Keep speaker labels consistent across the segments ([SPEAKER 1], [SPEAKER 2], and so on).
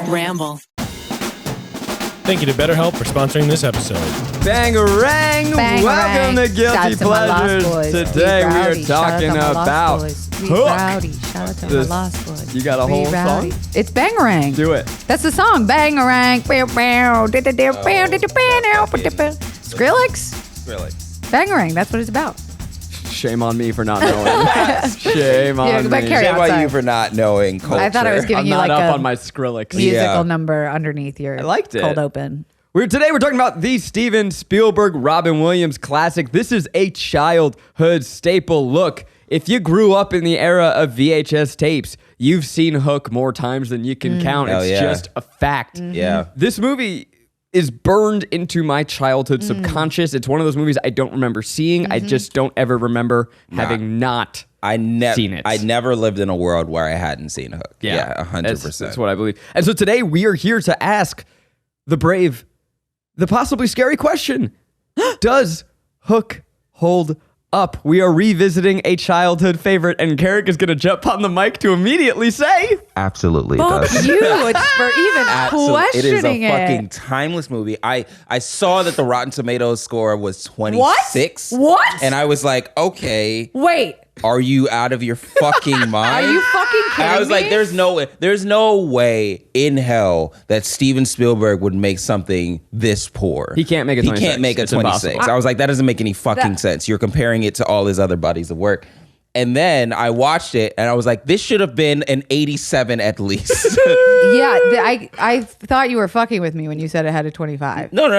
[SPEAKER 1] Ramble.
[SPEAKER 2] Thank you to BetterHelp for sponsoring this episode.
[SPEAKER 3] Bangarang! Welcome to Guilty Pleasures. Today we are talking about Hook.
[SPEAKER 4] Shout out to my Lost Boys.
[SPEAKER 3] You got a whole song?
[SPEAKER 4] It's Bangarang.
[SPEAKER 3] Do it.
[SPEAKER 4] That's the song. Bangarang. Skrillex? Bangarang. That's what it's about.
[SPEAKER 3] Shame on me for not knowing. Shame on me.
[SPEAKER 5] Shame on you for not knowing culture.
[SPEAKER 4] I thought I was giving you
[SPEAKER 3] I'm
[SPEAKER 4] like
[SPEAKER 3] not up
[SPEAKER 4] a
[SPEAKER 3] on my Skrillex.
[SPEAKER 4] musical number underneath your
[SPEAKER 3] I liked it.
[SPEAKER 4] cold open.
[SPEAKER 3] Today we're talking about the Steven Spielberg, Robin Williams classic. This is a childhood staple. Look, if you grew up in the era of VHS tapes, you've seen Hook more times than you can count. It's just a fact.
[SPEAKER 5] Yeah.
[SPEAKER 3] This movie is burned into my childhood subconscious. It's one of those movies I don't remember seeing. I just don't ever remember having not seen it.
[SPEAKER 5] I never lived in a world where I hadn't seen Hook.
[SPEAKER 3] Yeah,
[SPEAKER 5] 100%.
[SPEAKER 3] That's what I believe. And so today we are here to ask the brave, the possibly scary question. Does Hook hold up? We are revisiting a childhood favorite, and Garrick is going to jump on the mic to immediately say,
[SPEAKER 5] Absolutely
[SPEAKER 4] Fuck
[SPEAKER 5] does.
[SPEAKER 4] you. It's for even questioning
[SPEAKER 5] It is a fucking timeless movie. I saw that the Rotten Tomatoes score was 26.
[SPEAKER 4] What?
[SPEAKER 5] And I was like, okay.
[SPEAKER 4] Wait.
[SPEAKER 5] Are you out of your fucking mind?
[SPEAKER 4] Are you fucking kidding
[SPEAKER 5] And I was
[SPEAKER 4] me?
[SPEAKER 5] like, there's no way in hell that Steven Spielberg would make something this poor.
[SPEAKER 3] He can't make a 26.
[SPEAKER 5] He can't make a
[SPEAKER 3] It's
[SPEAKER 5] 26.
[SPEAKER 3] impossible.
[SPEAKER 5] I was like, that doesn't make any fucking sense. You're comparing it to all his other bodies of work. And then I watched it and I was like, this should have been an 87 at least.
[SPEAKER 4] I thought you were fucking with me when you said it had a 25.
[SPEAKER 5] No.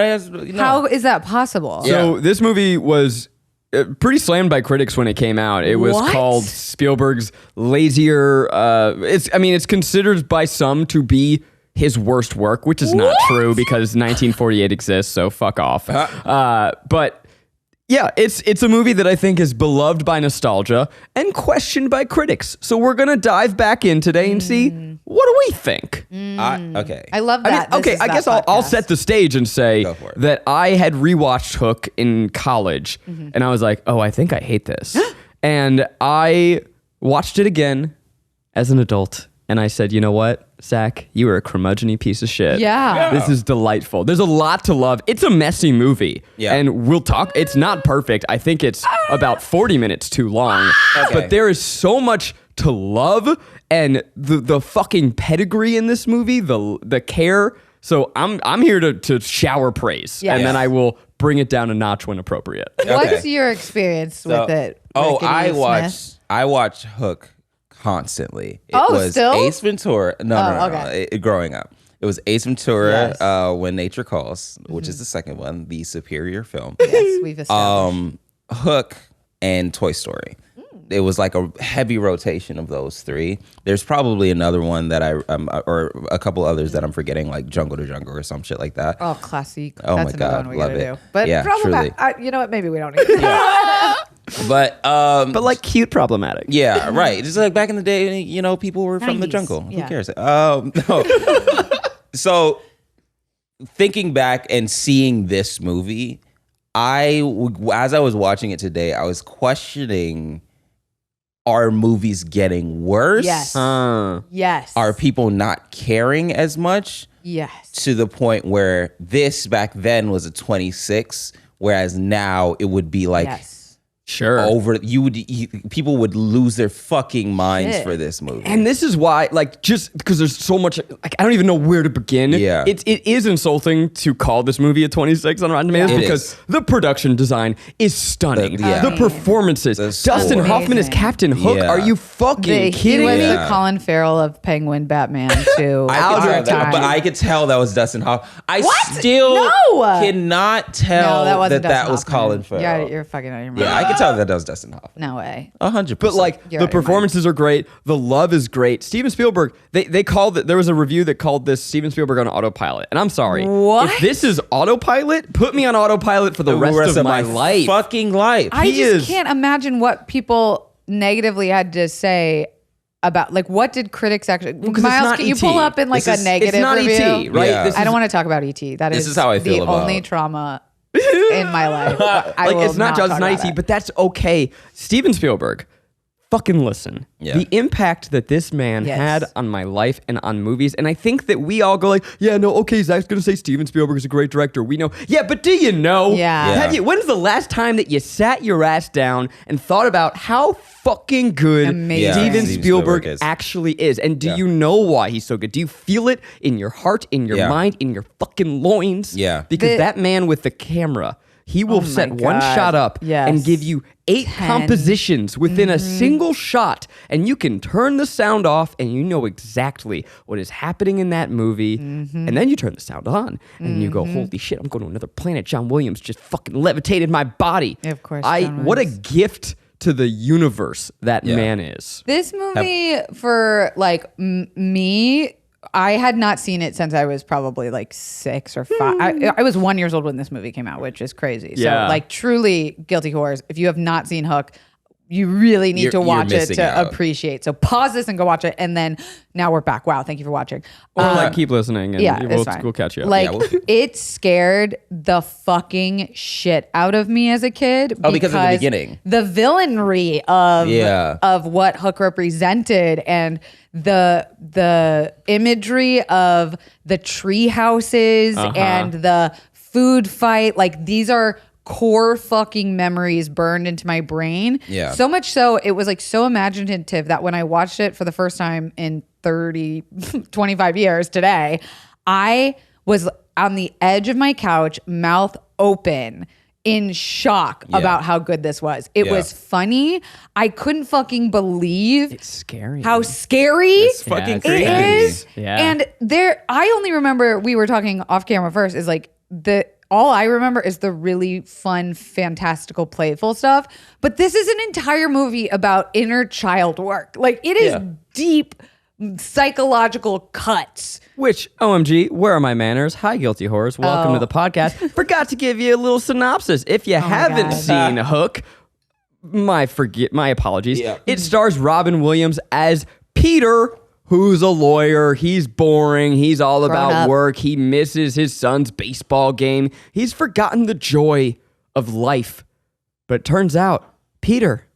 [SPEAKER 4] How is that possible?
[SPEAKER 3] So this movie was pretty slammed by critics when it came out. It was called Spielberg's lazier. It's considered by some to be his worst work, which is not true because 1948 exists. So fuck off. But yeah, it's a movie that I think is beloved by nostalgia and questioned by critics. So we're gonna dive back in today and see what do we think.
[SPEAKER 5] Okay.
[SPEAKER 4] I love that.
[SPEAKER 3] I guess I'll set the stage and say
[SPEAKER 5] Go for it.
[SPEAKER 3] that I had rewatched Hook in college, and I was like, oh, I think I hate this. And I watched it again as an adult, and I said, you know what, Zach, you are a curmudgeon-y piece of shit.
[SPEAKER 4] Yeah.
[SPEAKER 3] This is delightful. There's a lot to love. It's a messy movie.
[SPEAKER 5] Yeah.
[SPEAKER 3] And we'll talk. It's not perfect. I think it's about 40 minutes too long.
[SPEAKER 5] Okay.
[SPEAKER 3] But there is so much to love, and the fucking pedigree in this movie, the care. So I'm here to shower praise, and then I will bring it down a notch when appropriate.
[SPEAKER 4] What's your experience with it?
[SPEAKER 5] I
[SPEAKER 4] Smith?
[SPEAKER 5] watched Hook constantly. It was
[SPEAKER 4] still?
[SPEAKER 5] Ace Ventura. No.
[SPEAKER 4] Okay.
[SPEAKER 5] Growing up, it was Ace Ventura,
[SPEAKER 4] Yes.
[SPEAKER 5] When Nature Calls, which is the second one, the superior film.
[SPEAKER 4] Yes, we've established.
[SPEAKER 5] Hook and Toy Story. It was like a heavy rotation of those three. There's probably another one that or a couple others that I'm forgetting, like Jungle to Jungle or some shit like that.
[SPEAKER 4] Oh, classic.
[SPEAKER 5] Oh
[SPEAKER 4] That's
[SPEAKER 5] my
[SPEAKER 4] another
[SPEAKER 5] God,
[SPEAKER 4] one we
[SPEAKER 5] love
[SPEAKER 4] gotta
[SPEAKER 5] it.
[SPEAKER 4] do. But
[SPEAKER 5] Yeah,
[SPEAKER 4] problematic. You know what? Maybe we don't need to.
[SPEAKER 5] But
[SPEAKER 3] But like cute problematic.
[SPEAKER 5] yeah, right. Just like back in the day, you know, people were from the
[SPEAKER 4] 90s,
[SPEAKER 5] jungle.
[SPEAKER 4] yeah.
[SPEAKER 5] Who cares? No. So thinking back and seeing this movie, as I was watching it today, I was questioning, are movies getting worse?
[SPEAKER 4] Yes. Yes.
[SPEAKER 5] Are people not caring as much?
[SPEAKER 4] Yes.
[SPEAKER 5] To the point where this back then was a 26, whereas now it would be like
[SPEAKER 3] Sure.
[SPEAKER 5] People would lose their fucking minds
[SPEAKER 4] Shit.
[SPEAKER 5] for this movie.
[SPEAKER 3] And this is why, like, just because there's so much, like, I don't even know where to begin.
[SPEAKER 5] Yeah.
[SPEAKER 3] It is insulting to call this movie a 26 on Rotten Tomatoes because the production design is stunning. The performances. Dustin
[SPEAKER 5] score.
[SPEAKER 3] Hoffman is Captain Hook.
[SPEAKER 5] Yeah.
[SPEAKER 3] Are you fucking
[SPEAKER 4] He
[SPEAKER 3] kidding
[SPEAKER 4] was
[SPEAKER 3] me?
[SPEAKER 4] the Colin Farrell of Penguin Batman too.
[SPEAKER 5] But I could tell that was Dustin Hoffman. I
[SPEAKER 4] What?
[SPEAKER 5] still
[SPEAKER 4] No.
[SPEAKER 5] cannot tell
[SPEAKER 4] No, that wasn't
[SPEAKER 5] that
[SPEAKER 4] Dustin
[SPEAKER 5] was
[SPEAKER 4] Hoffman.
[SPEAKER 5] Colin Farrell.
[SPEAKER 4] Yeah, you're fucking out of your mind.
[SPEAKER 5] Yeah, I could tell that was Dustin Hoffman.
[SPEAKER 4] No way.
[SPEAKER 5] 100%.
[SPEAKER 3] But like
[SPEAKER 4] You're
[SPEAKER 3] the
[SPEAKER 4] out of your
[SPEAKER 3] performances are great, the love is great. Steven Spielberg, they called it. There was a review that called this Steven Spielberg on autopilot, and I'm sorry.
[SPEAKER 4] What?
[SPEAKER 3] If this is autopilot, put me on autopilot for the rest of my life.
[SPEAKER 5] Fucking life.
[SPEAKER 4] I just can't imagine what people negatively had to say about, like, what did critics actually?
[SPEAKER 3] Because
[SPEAKER 4] Miles, can you pull up in like a negative
[SPEAKER 3] It's not
[SPEAKER 4] review?
[SPEAKER 3] E.T., right?
[SPEAKER 5] Yeah.
[SPEAKER 4] I don't want to talk about E.T. That
[SPEAKER 5] This
[SPEAKER 4] is
[SPEAKER 5] is how I feel
[SPEAKER 4] the
[SPEAKER 5] about-
[SPEAKER 4] only trauma in my life. I
[SPEAKER 3] Like,
[SPEAKER 4] will
[SPEAKER 3] it's not just
[SPEAKER 4] talk
[SPEAKER 3] an
[SPEAKER 4] about
[SPEAKER 3] IT,
[SPEAKER 4] it.
[SPEAKER 3] but that's okay. Steven Spielberg, fucking listen.
[SPEAKER 5] Yeah.
[SPEAKER 3] The impact that this man had on my life and on movies. And I think that we all go like, yeah, no, okay, Zach's going to say Steven Spielberg is a great director. We know. Yeah, but do you know?
[SPEAKER 4] Yeah.
[SPEAKER 3] When's the last time that you sat your ass down and thought about how fucking good
[SPEAKER 4] Amazing.
[SPEAKER 3] Steven
[SPEAKER 5] Steven
[SPEAKER 3] Spielberg
[SPEAKER 5] is.
[SPEAKER 3] actually is? And do you know why he's so good? Do you feel it in your heart, in your mind, in your fucking loins?
[SPEAKER 5] Yeah.
[SPEAKER 3] Because that man with the camera, he will set one
[SPEAKER 4] God.
[SPEAKER 3] shot up
[SPEAKER 4] Yes.
[SPEAKER 3] and give you 8 compositions within a single shot, and you can turn the sound off and you know exactly what is happening in that movie. And then you turn the sound on and you go, holy shit, I'm going to another planet. John Williams just fucking levitated my body.
[SPEAKER 4] Of course,
[SPEAKER 3] What a gift to the universe that man is.
[SPEAKER 4] This movie for like me, I had not seen it since I was probably like 6 or 5. I was 1 year old when this movie came out, which is crazy.
[SPEAKER 3] Yeah.
[SPEAKER 4] So like truly guilty whores. If you have not seen Hook, you really need to
[SPEAKER 5] You're
[SPEAKER 4] watch it
[SPEAKER 5] missing
[SPEAKER 4] to
[SPEAKER 5] out.
[SPEAKER 4] appreciate. So pause this and go watch it. And then now we're back. Wow. Thank you for watching.
[SPEAKER 3] Or like keep listening and
[SPEAKER 4] Yeah, it's fine.
[SPEAKER 3] we'll catch you up.
[SPEAKER 4] Like
[SPEAKER 5] Yeah,
[SPEAKER 4] it scared the fucking shit out of me as a kid.
[SPEAKER 5] Oh, because of the beginning.
[SPEAKER 4] The villainry of what Hook represented and the imagery of the tree houses and the food fight. Like these are core fucking memories burned into my brain.
[SPEAKER 5] Yeah.
[SPEAKER 4] So much so it was like so imaginative that when I watched it for the first time in 25 years today, I was on the edge of my couch, mouth open, in shock about how good this was. It was funny. I couldn't fucking believe
[SPEAKER 3] It's scary.
[SPEAKER 4] how scary
[SPEAKER 3] It's
[SPEAKER 5] fucking
[SPEAKER 4] it
[SPEAKER 5] creepy.
[SPEAKER 4] is.
[SPEAKER 3] Yeah.
[SPEAKER 4] And I only remember, we were talking off camera first, is like all I remember is the really fun, fantastical, playful stuff. But this is an entire movie about inner child work. Like it is deep psychological cuts.
[SPEAKER 3] Which, OMG, where are my manners? Hi, guilty whores. Welcome to the podcast. Forgot to give you a little synopsis. If you haven't
[SPEAKER 4] God.
[SPEAKER 3] seen Hook, my apologies.
[SPEAKER 5] Yeah.
[SPEAKER 3] It stars Robin Williams as Peter, who's a lawyer. He's boring. He's all about
[SPEAKER 4] up.
[SPEAKER 3] work. He misses his son's baseball game. He's forgotten the joy of life. But it turns out Peter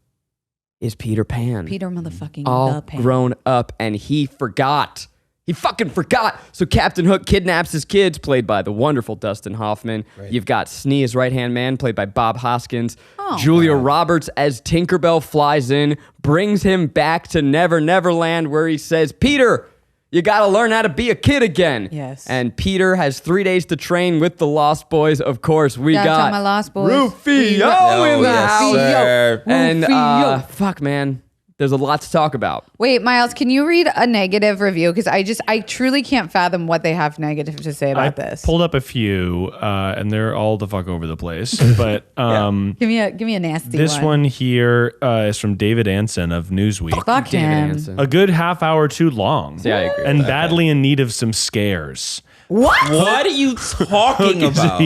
[SPEAKER 3] is Peter Pan.
[SPEAKER 4] Peter motherfucking
[SPEAKER 3] all
[SPEAKER 4] the Pan.
[SPEAKER 3] grown up, and he forgot. He fucking forgot. So Captain Hook kidnaps his kids, played by the wonderful Dustin Hoffman. You've got Snee, his right-hand man, played by Bob Hoskins. Julia Roberts as Tinkerbell flies in, brings him back to Neverland, where he says, Peter, you got to learn how to be a kid again.
[SPEAKER 4] Yes.
[SPEAKER 3] And Peter has 3 days to train with the Lost Boys. Of course, we
[SPEAKER 4] Shout out
[SPEAKER 3] got
[SPEAKER 4] to my Lost Boys.
[SPEAKER 3] Rufio
[SPEAKER 5] Oh,
[SPEAKER 3] in the
[SPEAKER 5] yes,
[SPEAKER 3] house.
[SPEAKER 5] sir.
[SPEAKER 3] And
[SPEAKER 4] Rufio.
[SPEAKER 3] fuck, man, there's a lot to talk about.
[SPEAKER 4] Wait, Miles, can you read a negative review? Because I truly can't fathom what they have negative to say about this.
[SPEAKER 2] Pulled up a few, and they're all the fuck over the place. But
[SPEAKER 4] Give me a nasty
[SPEAKER 2] this one here is from David Anson of Newsweek.
[SPEAKER 4] Fuck
[SPEAKER 3] David
[SPEAKER 4] him.
[SPEAKER 3] Anson.
[SPEAKER 2] A good half hour too long.
[SPEAKER 3] Yeah, I agree with
[SPEAKER 2] And
[SPEAKER 3] that.
[SPEAKER 2] badly in need of some scares.
[SPEAKER 4] What?
[SPEAKER 5] What are you talking about?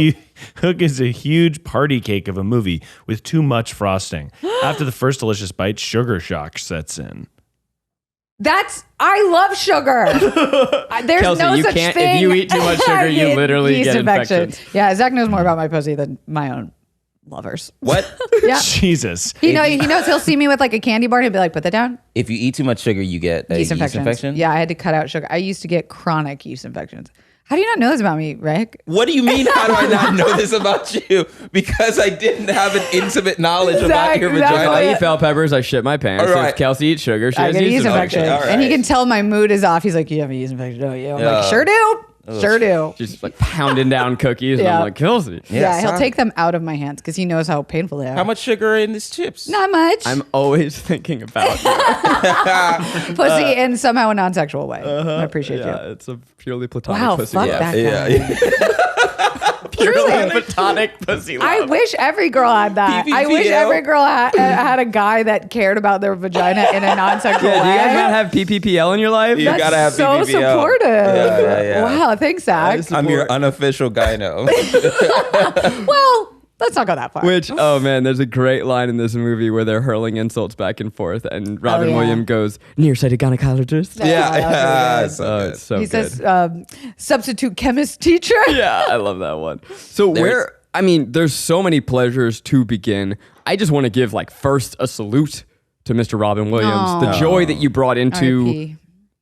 [SPEAKER 2] Hook is a huge party cake of a movie with too much frosting. After the first delicious bite, sugar shock sets in.
[SPEAKER 4] I love sugar. There's
[SPEAKER 3] Kelsey,
[SPEAKER 4] no
[SPEAKER 3] you
[SPEAKER 4] such
[SPEAKER 3] can't-
[SPEAKER 4] thing.
[SPEAKER 3] if you eat too much sugar,
[SPEAKER 4] I
[SPEAKER 3] you literally
[SPEAKER 4] yeast
[SPEAKER 3] get
[SPEAKER 4] infection.
[SPEAKER 3] infections.
[SPEAKER 4] Yeah, Zach knows more about my pussy than my own lovers.
[SPEAKER 5] What?
[SPEAKER 4] Yeah.
[SPEAKER 2] Jesus.
[SPEAKER 4] He knows he'll see me with like a candy bar and he'll be like, put that down.
[SPEAKER 5] If you eat too much sugar, you get a yeast infection?
[SPEAKER 4] Yeah, I had to cut out sugar. I used to get chronic yeast infections. How do you not know this about me, Rick?
[SPEAKER 5] What do you mean? How do I not know this about you? Because I didn't have an intimate knowledge about your
[SPEAKER 4] Exactly.
[SPEAKER 5] vagina.
[SPEAKER 3] I eat bell peppers. I shit my pants.
[SPEAKER 5] All right.
[SPEAKER 3] If Kelsey eats sugar, she
[SPEAKER 4] I
[SPEAKER 3] has
[SPEAKER 4] get a
[SPEAKER 3] yeast
[SPEAKER 4] yeast infection.
[SPEAKER 3] infection.
[SPEAKER 5] All right.
[SPEAKER 4] And he can tell my mood is off. He's like, you have a yeast infection, don't you? I'm like, sure do. Sure do.
[SPEAKER 3] Just like pounding down cookies. And
[SPEAKER 4] Yeah.
[SPEAKER 3] I'm like, Kelsey.
[SPEAKER 4] Yeah, he'll
[SPEAKER 5] son.
[SPEAKER 4] take them out of my hands because he knows how painful they are.
[SPEAKER 5] How much sugar are in these chips?
[SPEAKER 4] Not much.
[SPEAKER 3] I'm always thinking about you.
[SPEAKER 4] Pussy in somehow a non-sexual way. I appreciate
[SPEAKER 3] Yeah,
[SPEAKER 4] you.
[SPEAKER 3] it's a purely platonic
[SPEAKER 4] Wow,
[SPEAKER 3] pussy
[SPEAKER 4] fuck
[SPEAKER 3] love.
[SPEAKER 4] that guy.
[SPEAKER 5] Yeah.
[SPEAKER 3] Purely platonic pussy love.
[SPEAKER 4] I wish every girl had that. I wish
[SPEAKER 5] PPPL.
[SPEAKER 4] every girl had a guy that cared about their vagina in a non-sexual
[SPEAKER 3] Yeah,
[SPEAKER 4] way.
[SPEAKER 3] do you guys not have PPPL in your life?
[SPEAKER 5] You
[SPEAKER 4] That's
[SPEAKER 5] gotta have
[SPEAKER 4] so
[SPEAKER 5] PPPL.
[SPEAKER 4] supportive.
[SPEAKER 5] Yeah.
[SPEAKER 4] Wow, thanks, Zach.
[SPEAKER 5] I'm your unofficial gyno.
[SPEAKER 4] Well, let's not go that far.
[SPEAKER 3] Which, oh man, there's a great line in this movie where they're hurling insults back and forth, and Robin
[SPEAKER 4] yeah.
[SPEAKER 3] Williams goes, nearsighted gynecologist.
[SPEAKER 5] yeah. So
[SPEAKER 3] Oh,
[SPEAKER 5] good.
[SPEAKER 3] it's so
[SPEAKER 4] he
[SPEAKER 3] good.
[SPEAKER 4] says, substitute chemist teacher.
[SPEAKER 3] Yeah, I love that one. So there's so many pleasures to begin. I just want to give first a salute to Mr. Robin Williams.
[SPEAKER 4] Aw.
[SPEAKER 3] The joy that you brought into
[SPEAKER 4] R.I.P.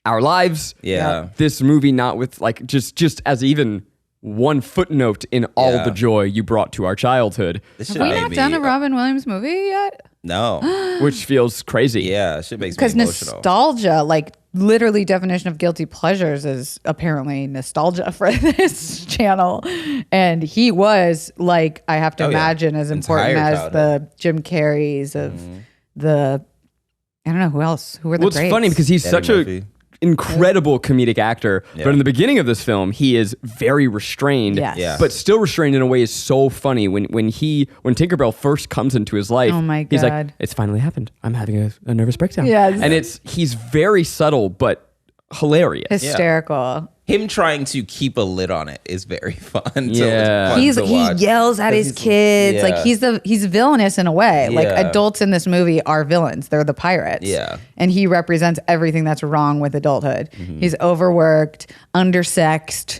[SPEAKER 3] our lives.
[SPEAKER 5] Yeah.
[SPEAKER 3] This movie, not with like just as even one footnote in all
[SPEAKER 5] Yeah.
[SPEAKER 3] the joy you brought to our childhood,
[SPEAKER 5] This
[SPEAKER 4] Have
[SPEAKER 5] shit
[SPEAKER 4] we
[SPEAKER 5] made
[SPEAKER 4] not
[SPEAKER 5] me-
[SPEAKER 4] done a Robin Williams movie yet?
[SPEAKER 5] No.
[SPEAKER 3] which feels crazy.
[SPEAKER 5] Yeah, shit makes me
[SPEAKER 4] Because
[SPEAKER 5] emotional.
[SPEAKER 4] nostalgia, like literally definition of guilty pleasures is apparently nostalgia for this channel. And he was like, I have to
[SPEAKER 5] Oh, yeah.
[SPEAKER 4] imagine as important
[SPEAKER 5] Entire
[SPEAKER 4] as the Jim Carreys of the, I don't know who else, who were the
[SPEAKER 3] Well, it's
[SPEAKER 4] greats?
[SPEAKER 3] funny because he's
[SPEAKER 5] Eddie
[SPEAKER 3] such
[SPEAKER 5] Murphy.
[SPEAKER 3] a incredible comedic actor,
[SPEAKER 5] Yeah.
[SPEAKER 3] but in the beginning of this film, he is very restrained.
[SPEAKER 4] Yes.
[SPEAKER 5] Yeah.
[SPEAKER 3] But still restrained in a way is so funny. When Tinkerbell first comes into his life,
[SPEAKER 4] Oh my
[SPEAKER 3] he's like,
[SPEAKER 4] God.
[SPEAKER 3] "It's finally happened. I'm having a nervous breakdown."
[SPEAKER 4] Yes.
[SPEAKER 3] and he's very subtle but hilarious.
[SPEAKER 4] hysterical.
[SPEAKER 5] Him trying to keep a lid on it is very fun.
[SPEAKER 3] Yeah.
[SPEAKER 5] Fun
[SPEAKER 4] He
[SPEAKER 5] to watch.
[SPEAKER 4] yells at his kids.
[SPEAKER 5] yeah.
[SPEAKER 4] Like he's villainous in a way. Like
[SPEAKER 5] Yeah.
[SPEAKER 4] adults in this movie are villains. They're the pirates.
[SPEAKER 5] Yeah.
[SPEAKER 4] And he represents everything that's wrong with adulthood.
[SPEAKER 5] Mm-hmm.
[SPEAKER 4] He's overworked, undersexed,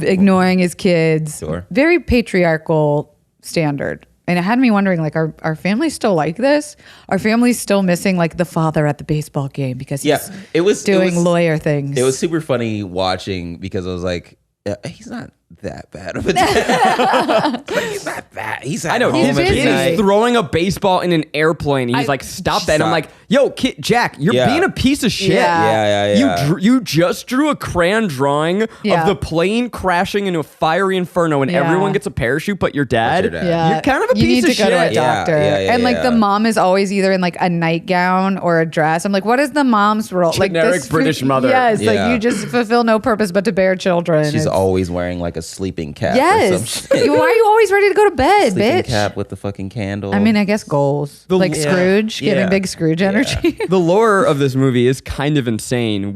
[SPEAKER 4] ignoring his kids.
[SPEAKER 5] Sure.
[SPEAKER 4] Very patriarchal standard. And it had me wondering, like, are families still like this? Are families still missing like the father at the baseball game because
[SPEAKER 5] Yeah,
[SPEAKER 4] he's doing lawyer things?
[SPEAKER 5] It was super funny watching because I was like, he's not that bad of a dad. Like, he's not that. He's at
[SPEAKER 3] I know
[SPEAKER 5] home
[SPEAKER 3] his
[SPEAKER 5] every
[SPEAKER 3] kid
[SPEAKER 5] night.
[SPEAKER 3] is throwing a baseball in an airplane. He's like, "Stop that!" And I'm like, "Yo, kid, Jack, you're
[SPEAKER 5] Yeah.
[SPEAKER 3] being a piece of shit."
[SPEAKER 4] Yeah.
[SPEAKER 5] Yeah.
[SPEAKER 3] You just drew a crayon drawing
[SPEAKER 4] Yeah.
[SPEAKER 3] of the plane crashing into a fiery inferno, and
[SPEAKER 4] Yeah.
[SPEAKER 3] everyone gets a parachute, but your dad.
[SPEAKER 5] But your dad.
[SPEAKER 4] Yeah.
[SPEAKER 3] You're kind of a
[SPEAKER 4] you
[SPEAKER 3] piece
[SPEAKER 4] need
[SPEAKER 3] of
[SPEAKER 4] to go to a
[SPEAKER 3] shit.
[SPEAKER 5] Yeah,
[SPEAKER 4] doctor.
[SPEAKER 5] yeah,
[SPEAKER 4] and like
[SPEAKER 5] yeah.
[SPEAKER 4] the mom is always either in like a nightgown or a dress. I'm like, what is the mom's role? Like
[SPEAKER 3] Generic British mother.
[SPEAKER 4] Yes,
[SPEAKER 5] Yeah.
[SPEAKER 4] like you just fulfill no purpose but to bear children.
[SPEAKER 5] She's
[SPEAKER 4] It's-
[SPEAKER 5] always wearing like a sleeping cap or some
[SPEAKER 4] yes.
[SPEAKER 5] shit.
[SPEAKER 4] Why are you always ready to go to bed,
[SPEAKER 5] Sleeping
[SPEAKER 4] bitch?
[SPEAKER 5] cap with the fucking candle.
[SPEAKER 4] I mean, I guess goals. Like
[SPEAKER 5] Yeah.
[SPEAKER 4] Scrooge, getting
[SPEAKER 5] Yeah.
[SPEAKER 4] big Scrooge energy.
[SPEAKER 3] The lore of this movie is kind of insane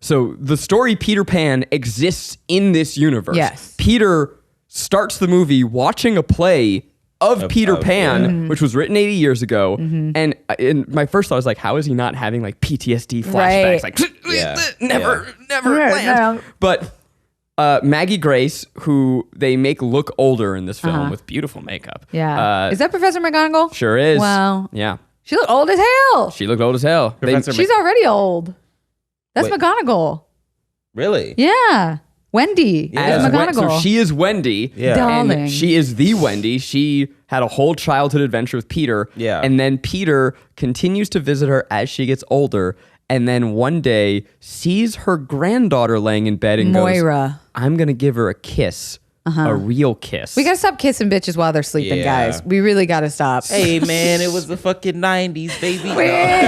[SPEAKER 3] so the story Peter Pan exists in this universe.
[SPEAKER 4] Yes.
[SPEAKER 3] Peter starts the movie watching a play of Peter Pan,
[SPEAKER 4] Mm-hmm.
[SPEAKER 3] which was written 80 years ago. And my first thought was like, how is he not having like PTSD flashbacks?
[SPEAKER 4] Right.
[SPEAKER 3] Like,
[SPEAKER 5] Yeah.
[SPEAKER 3] never
[SPEAKER 4] Right,
[SPEAKER 3] land.
[SPEAKER 4] no.
[SPEAKER 3] But Maggie Grace, who they make look older in this film with beautiful makeup.
[SPEAKER 4] Yeah. Is that Professor McGonagall?
[SPEAKER 3] Sure is.
[SPEAKER 4] Wow.
[SPEAKER 3] Yeah.
[SPEAKER 4] She looked old as hell.
[SPEAKER 3] She looked old as hell.
[SPEAKER 2] Professor
[SPEAKER 4] She's already old. That's
[SPEAKER 5] Wait.
[SPEAKER 4] McGonagall.
[SPEAKER 5] really?
[SPEAKER 4] Yeah. Wendy
[SPEAKER 5] Yeah.
[SPEAKER 4] is McGonagall.
[SPEAKER 3] So she is Wendy.
[SPEAKER 5] Yeah.
[SPEAKER 4] Darling.
[SPEAKER 3] And she is the Wendy. She had a whole childhood adventure with Peter.
[SPEAKER 5] Yeah.
[SPEAKER 3] And then Peter continues to visit her as she gets older. And then one day sees her granddaughter laying in bed and
[SPEAKER 4] Moira.
[SPEAKER 3] goes, I'm going to give her a kiss. A real kiss.
[SPEAKER 4] We gotta stop kissing bitches while they're sleeping,
[SPEAKER 5] Yeah.
[SPEAKER 4] guys. We really gotta stop.
[SPEAKER 5] Hey man, it was the fucking 90s, baby.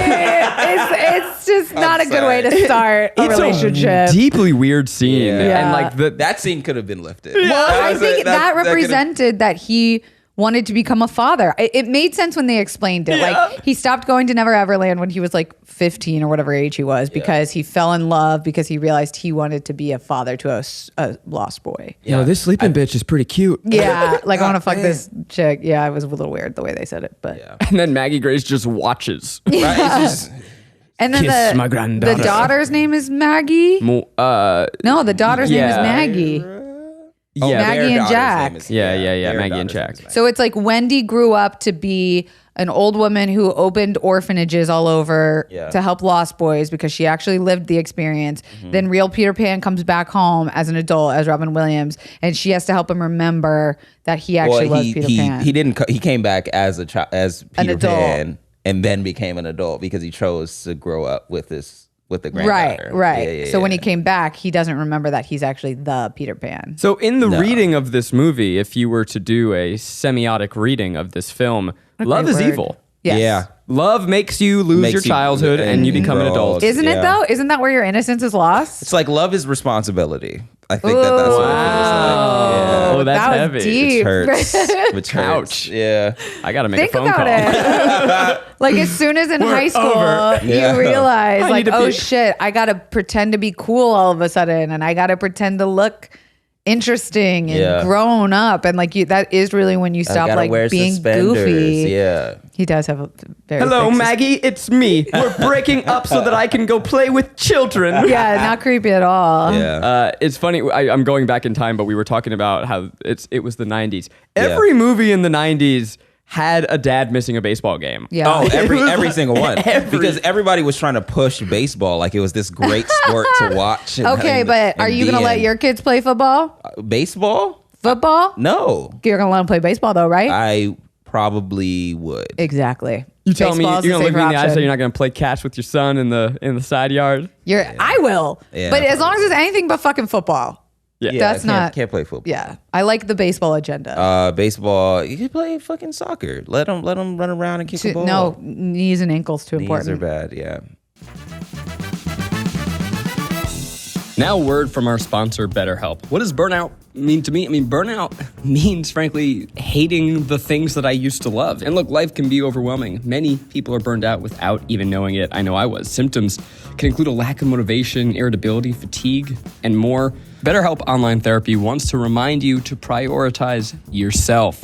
[SPEAKER 4] it's just not a good way to
[SPEAKER 5] sorry.
[SPEAKER 4] start a
[SPEAKER 3] It's
[SPEAKER 4] relationship.
[SPEAKER 3] a deeply weird scene.
[SPEAKER 5] Yeah.
[SPEAKER 3] And like the
[SPEAKER 5] That scene could have been lifted.
[SPEAKER 4] Well, I
[SPEAKER 5] was
[SPEAKER 4] think that
[SPEAKER 5] could've-
[SPEAKER 4] represented that he wanted to become a father. It made sense when they explained it. Like he stopped going to Never Everland when he was like 15 or whatever age he was because he fell in love because he realized he wanted to be a father to a lost boy.
[SPEAKER 3] this sleeping bitch is pretty cute.
[SPEAKER 4] Yeah, like I want to fuck this chick. Yeah, it was a little weird the way they said it, but
[SPEAKER 5] Yeah.
[SPEAKER 3] And then Maggie Grace just watches.
[SPEAKER 5] Right? It's just-
[SPEAKER 4] and then
[SPEAKER 3] Kiss my
[SPEAKER 4] the
[SPEAKER 3] granddaughter.
[SPEAKER 4] daughter's name is Maggie. No, the daughter's name is
[SPEAKER 3] Yeah.
[SPEAKER 4] Maggie.
[SPEAKER 5] Oh,
[SPEAKER 3] Yeah.
[SPEAKER 4] Maggie
[SPEAKER 5] their
[SPEAKER 4] and
[SPEAKER 5] daughter's
[SPEAKER 4] Jack.
[SPEAKER 5] name is-
[SPEAKER 3] Yeah,
[SPEAKER 5] their
[SPEAKER 3] Maggie and
[SPEAKER 5] daughter's
[SPEAKER 3] Jack.
[SPEAKER 5] name is Maggie.
[SPEAKER 4] So it's like Wendy grew up to be an old woman who opened orphanages all over
[SPEAKER 5] Yeah.
[SPEAKER 4] to help lost boys because she actually lived the experience. Then real Peter Pan comes back home as an adult as Robin Williams, and she has to help him remember that he actually was Peter Pan.
[SPEAKER 5] He didn't. He came back as a child, as Peter
[SPEAKER 4] adult.
[SPEAKER 5] Pan, and then became an adult because he chose to grow up with the granddaughter.
[SPEAKER 4] Right.
[SPEAKER 5] Yeah,
[SPEAKER 4] So when
[SPEAKER 5] yeah.
[SPEAKER 4] he came back, he doesn't remember that he's actually the Peter Pan.
[SPEAKER 3] So in the reading of this movie, if you were to do a semiotic reading of this film, love is
[SPEAKER 4] word.
[SPEAKER 3] evil.
[SPEAKER 4] Yes.
[SPEAKER 5] Yeah.
[SPEAKER 3] Love makes you lose
[SPEAKER 5] Makes
[SPEAKER 3] your
[SPEAKER 5] you-
[SPEAKER 3] childhood and you
[SPEAKER 5] and
[SPEAKER 3] become an
[SPEAKER 5] grow
[SPEAKER 3] adult.
[SPEAKER 5] old.
[SPEAKER 4] Isn't it
[SPEAKER 5] Yeah.
[SPEAKER 4] though? Isn't that where your innocence is lost?
[SPEAKER 5] It's like love is responsibility. I think that's what it feels like.
[SPEAKER 3] Oh, that's
[SPEAKER 4] that was
[SPEAKER 3] heavy.
[SPEAKER 4] deep.
[SPEAKER 5] It hurts. Which hurts.
[SPEAKER 3] Ouch.
[SPEAKER 5] Yeah.
[SPEAKER 3] I got to make
[SPEAKER 4] Think
[SPEAKER 3] a phone
[SPEAKER 4] about
[SPEAKER 3] call.
[SPEAKER 4] it. Like as soon as in high school
[SPEAKER 3] over.
[SPEAKER 5] Yeah.
[SPEAKER 4] you realize
[SPEAKER 3] I
[SPEAKER 4] like,
[SPEAKER 3] need to
[SPEAKER 4] oh
[SPEAKER 3] be-
[SPEAKER 4] shit, I gotta pretend to be cool all of a sudden, and I gotta pretend to look interesting and
[SPEAKER 5] Yeah.
[SPEAKER 4] grown up, and like you, that is really when you
[SPEAKER 5] I
[SPEAKER 4] stop
[SPEAKER 5] gotta
[SPEAKER 4] like
[SPEAKER 5] wear
[SPEAKER 4] being
[SPEAKER 5] suspenders.
[SPEAKER 4] goofy.
[SPEAKER 5] Yeah.
[SPEAKER 4] He does have a very
[SPEAKER 3] Hello,
[SPEAKER 4] thick
[SPEAKER 3] Maggie. It's me. We're breaking up so that I can go play with children.
[SPEAKER 4] yeah, not creepy at all.
[SPEAKER 5] Yeah.
[SPEAKER 3] It's funny. I'm going back in time, but we were talking about how it was the 90s. Every movie in the 90s had a dad missing a baseball game.
[SPEAKER 4] Yeah.
[SPEAKER 5] Oh, every single one. Because everybody was trying to push baseball like it was this great sport to watch.
[SPEAKER 4] Okay, but are you going to let your kids play football?
[SPEAKER 5] Baseball?
[SPEAKER 4] Football?
[SPEAKER 5] No.
[SPEAKER 4] You're going to let them play baseball though, right?
[SPEAKER 5] I probably would.
[SPEAKER 4] Exactly.
[SPEAKER 3] You telling me you're
[SPEAKER 4] Baseball's
[SPEAKER 3] going to look me in the eye and say
[SPEAKER 4] safer
[SPEAKER 3] you're not going to play catch with your son in the side yard?
[SPEAKER 4] I will.
[SPEAKER 5] Yeah,
[SPEAKER 4] but as long as it's anything but fucking football.
[SPEAKER 3] Yeah.
[SPEAKER 4] That's
[SPEAKER 5] Can't play football.
[SPEAKER 4] Yeah. I like the baseball agenda.
[SPEAKER 5] Baseball, you can play fucking soccer. Let them run around and kick a ball.
[SPEAKER 4] No, knees and ankles too
[SPEAKER 5] Knees
[SPEAKER 4] important.
[SPEAKER 5] are bad, yeah.
[SPEAKER 3] Now, a word from our sponsor, BetterHelp. What does burnout mean to me? I mean, burnout means, frankly, hating the things that I used to love. And look, life can be overwhelming. Many people are burned out without even knowing it. I know I was. Symptoms can include a lack of motivation, irritability, fatigue, and more. BetterHelp Online Therapy wants to remind you to prioritize yourself.